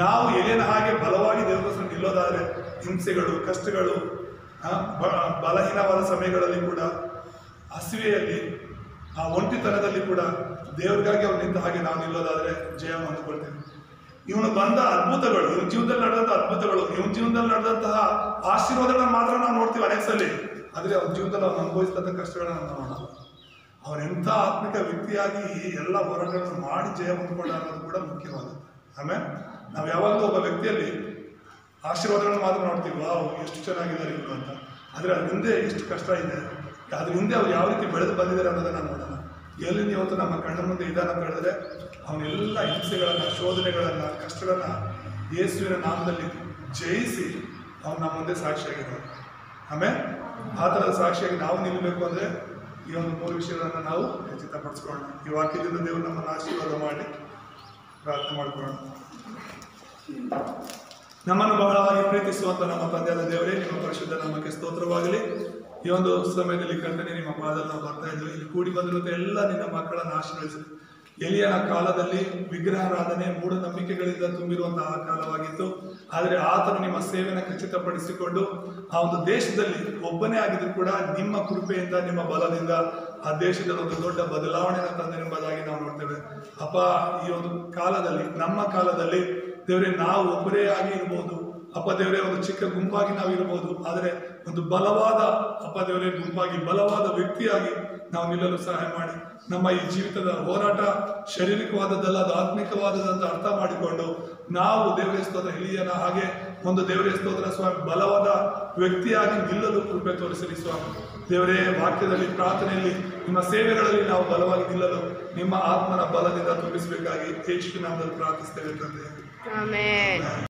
ನಾವು ಎಲಿಯನ ಹಾಗೆ ಬಲವಾಗಿ ದೇವರ ನಿಲ್ಲೋದಾದರೆ ಹಿಂಸೆಗಳು, ಕಷ್ಟಗಳು, ಬಲಹೀನವಾದ ಸಮಯಗಳಲ್ಲಿ ಕೂಡ, ಹಸಿವೆಯಲ್ಲಿ, ಆ ಒಂಟಿತನದಲ್ಲಿ ಕೂಡ ದೇವರಿಗಾಗಿ ಅವ್ರು ನಿಂತ ಹಾಗೆ ನಾವು ನಿಲ್ಲೋದಾದರೆ ಜಯ ಹೊಂದಿಕೊಳ್ತೇವೆ. ಇವನು ಬಂದ ಅದ್ಭುತಗಳು, ಇವನ ಜೀವನದಲ್ಲಿ ನಡೆದಂತಹ ಅದ್ಭುತಗಳು, ಇವನ ಜೀವನದಲ್ಲಿ ನಡೆದಂತಹ ಆಶೀರ್ವಾದಗಳನ್ನ ಮಾತ್ರ ನಾವು ನೋಡ್ತೀವಿ ಅನೇಕ ಸಲ. ಆದರೆ ಅವನ ಜೀವನದಲ್ಲಿ ಅವನು ಅನುಭವಿಸಿದಂಥ ಕಷ್ಟಗಳನ್ನ ನಾವು ನೋಡೋಣ. ಅವನೆಂಥ ಆತ್ಮಿಕ ವ್ಯಕ್ತಿಯಾಗಿ ಎಲ್ಲ ಹೋರಾಟಗಳನ್ನು ಮಾಡಿ ಜಯ ಹೊಂದ್ಕೊಂಡ ಅನ್ನೋದು ಕೂಡ ಮುಖ್ಯವಾದ. ಆಮೇಲೆ ನಾವು ಯಾವಾಗಲೂ ಒಬ್ಬ ವ್ಯಕ್ತಿಯಲ್ಲಿ ಆಶೀರ್ವಾದಗಳನ್ನು ಮಾತ್ರ ನೋಡ್ತೀವಿ, ವಾವ್ ಎಷ್ಟು ಚೆನ್ನಾಗಿದ್ದಾರೆ ಇವರು ಅಂತ. ಆದರೆ ಅದ್ರ ಹಿಂದೆ ಎಷ್ಟು ಕಷ್ಟ ಇದೆ, ಅದ್ರ ಹಿಂದೆ ಅವ್ರು ಯಾವ ರೀತಿ ಬೆಳೆದು ಬಂದಿದ್ದಾರೆ ಅನ್ನೋದನ್ನ ನೋಡೋಣ. ಎಲ್ಲಿ ಇವತ್ತು ನಮ್ಮ ಕಣ್ಣ ಮುಂದೆ ಇದ್ದಾನೆ ಅಂತ ಹೇಳಿದ್ರೆ ಅವನೆಲ್ಲ ಹಿಂಸೆಗಳನ್ನು, ಶೋಧನೆಗಳನ್ನು, ಕಷ್ಟಗಳನ್ನು ಯೇಸುವಿನ ನಾಮದಲ್ಲಿ ಜಯಿಸಿ ಅವನು ನಮ್ಮ ಮುಂದೆ ಸಾಕ್ಷಿಯಾಗಿದ್ದಾನೆ. ಆಮೇಲೆ ಆ ಥರದ ಸಾಕ್ಷಿಯಾಗಿ ನಾವು ನಿಲ್ಲಬೇಕು ಅಂದರೆ ಈ ಒಂದು 3 ವಿಷಯಗಳನ್ನು ನಾವು ಖಚಿತಪಡಿಸ್ಕೊಳ್ಳೋಣ. ಈ ವಾಕ್ಯದಿಂದ ದೇವರು ನಮ್ಮನ್ನು ಆಶೀರ್ವಾದ ಮಾಡಿ ಪ್ರಾರ್ಥನೆ ಮಾಡಿಕೊಳ್ಳೋಣ. ನಮ್ಮನ್ನು ಬಹಳವಾಗಿ ಪ್ರೀತಿಸುವಂಥ ನಮ್ಮ ತಂದೆಯಾದ ದೇವರೇ, ನಿಮ್ಮ ಪರಿಶುದ್ಧ ನಾಮಕ್ಕೆ ಸ್ತೋತ್ರವಾಗಲಿ. ಈ ಒಂದು ಸಮಯದಲ್ಲಿ ಕರ್ತನೆ ನಿಮ್ಮ ಪಾದದಲ್ಲಿ ನಾವು ಬರ್ತಾ ಇದ್ದೀವಿ. ಇಲ್ಲಿ ಕೂಡಿ ಬಂದಿರುವಂಥ ಎಲ್ಲ ನಿನ್ನ ಮಕ್ಕಳನ್ನು ಆಶೀರ್ವದಿಸಿ. ಎಲಿಯನ ಕಾಲದಲ್ಲಿ ವಿಗ್ರಹಾರಾಧನೆ, ಮೂಢನಂಬಿಕೆಗಳಿಂದ ತುಂಬಿರುವಂತಹ ಕಾಲವಾಗಿತ್ತು. ಆದರೆ ಆತನು ನಿಮ್ಮ ಸೇವೆಯನ್ನು ಖಚಿತಪಡಿಸಿಕೊಂಡು ಆ ಒಂದು ದೇಶದಲ್ಲಿ ಒಬ್ಬನೇ ಆಗಿದ್ರು ಕೂಡ ನಿಮ್ಮ ಕೃಪೆಯಿಂದ, ನಿಮ್ಮ ಬಲದಿಂದ ಆ ದೇಶದಲ್ಲಿ ಒಂದು ದೊಡ್ಡ ಬದಲಾವಣೆಯನ್ನು ತಂದೆನೆಂಬುದಾಗಿ ನಾವು ನೋಡ್ತೇವೆ. ಅಪ್ಪ, ಈ ಒಂದು ಕಾಲದಲ್ಲಿ, ನಮ್ಮ ಕಾಲದಲ್ಲಿ ದೇವರೇ ನಾವು ಒಬ್ಬರೇ ಆಗಿ ಇರ್ಬೋದು ಅಪ್ಪ ದೇವರೇ, ಒಂದು ಚಿಕ್ಕ ಗುಂಪಾಗಿ ನಾವು ಇರ್ಬೋದು. ಆದರೆ ಒಂದು ಬಲವಾದ ಅಪ್ಪ ದೇವರೇ ಗುಂಪಾಗಿ, ಬಲವಾದ ವ್ಯಕ್ತಿಯಾಗಿ ನಾವು ನಿಲ್ಲಲು ಸಹಾಯ ಮಾಡಿ. ನಮ್ಮ ಈ ಜೀವಿತದ ಹೋರಾಟ ಶಾರೀರಿಕವಾದದ್ದಲ್ಲ, ಅದು ಆತ್ಮಿಕವಾದದಂತ ಅರ್ಥ ಮಾಡಿಕೊಂಡು ನಾವು ದೇವರೇ ಸ್ತೋತ್ರ ಎಲಿಯನ ಹಾಗೆ ಒಂದು ದೇವರೇ ಸ್ತೋತ್ರ ಸ್ವಾಮಿ ಬಲವಾದ ವ್ಯಕ್ತಿಯಾಗಿ ನಿಲ್ಲಲು ಕೃಪೆ ತೋರಿಸಲಿ ಸ್ವಾಮಿ. ದೇವರೇ, ವಾಕ್ಯದಲ್ಲಿ, ಪ್ರಾರ್ಥನೆಯಲ್ಲಿ, ನಿಮ್ಮ ಸೇವೆಗಳಲ್ಲಿ ನಾವು ಬಲವಾಗಿ ನಿಲ್ಲಲು ನಿಮ್ಮ ಆತ್ಮನ ಬಲದಿಂದ ತುಂಬಿಸಬೇಕಾಗಿ ಯೇಸುವಿನ ನಾಮದಲ್ಲಿ ಪ್ರಾರ್ಥಿಸ್ತೇವೆ ತಂದೆ. ಆಮೆನ್.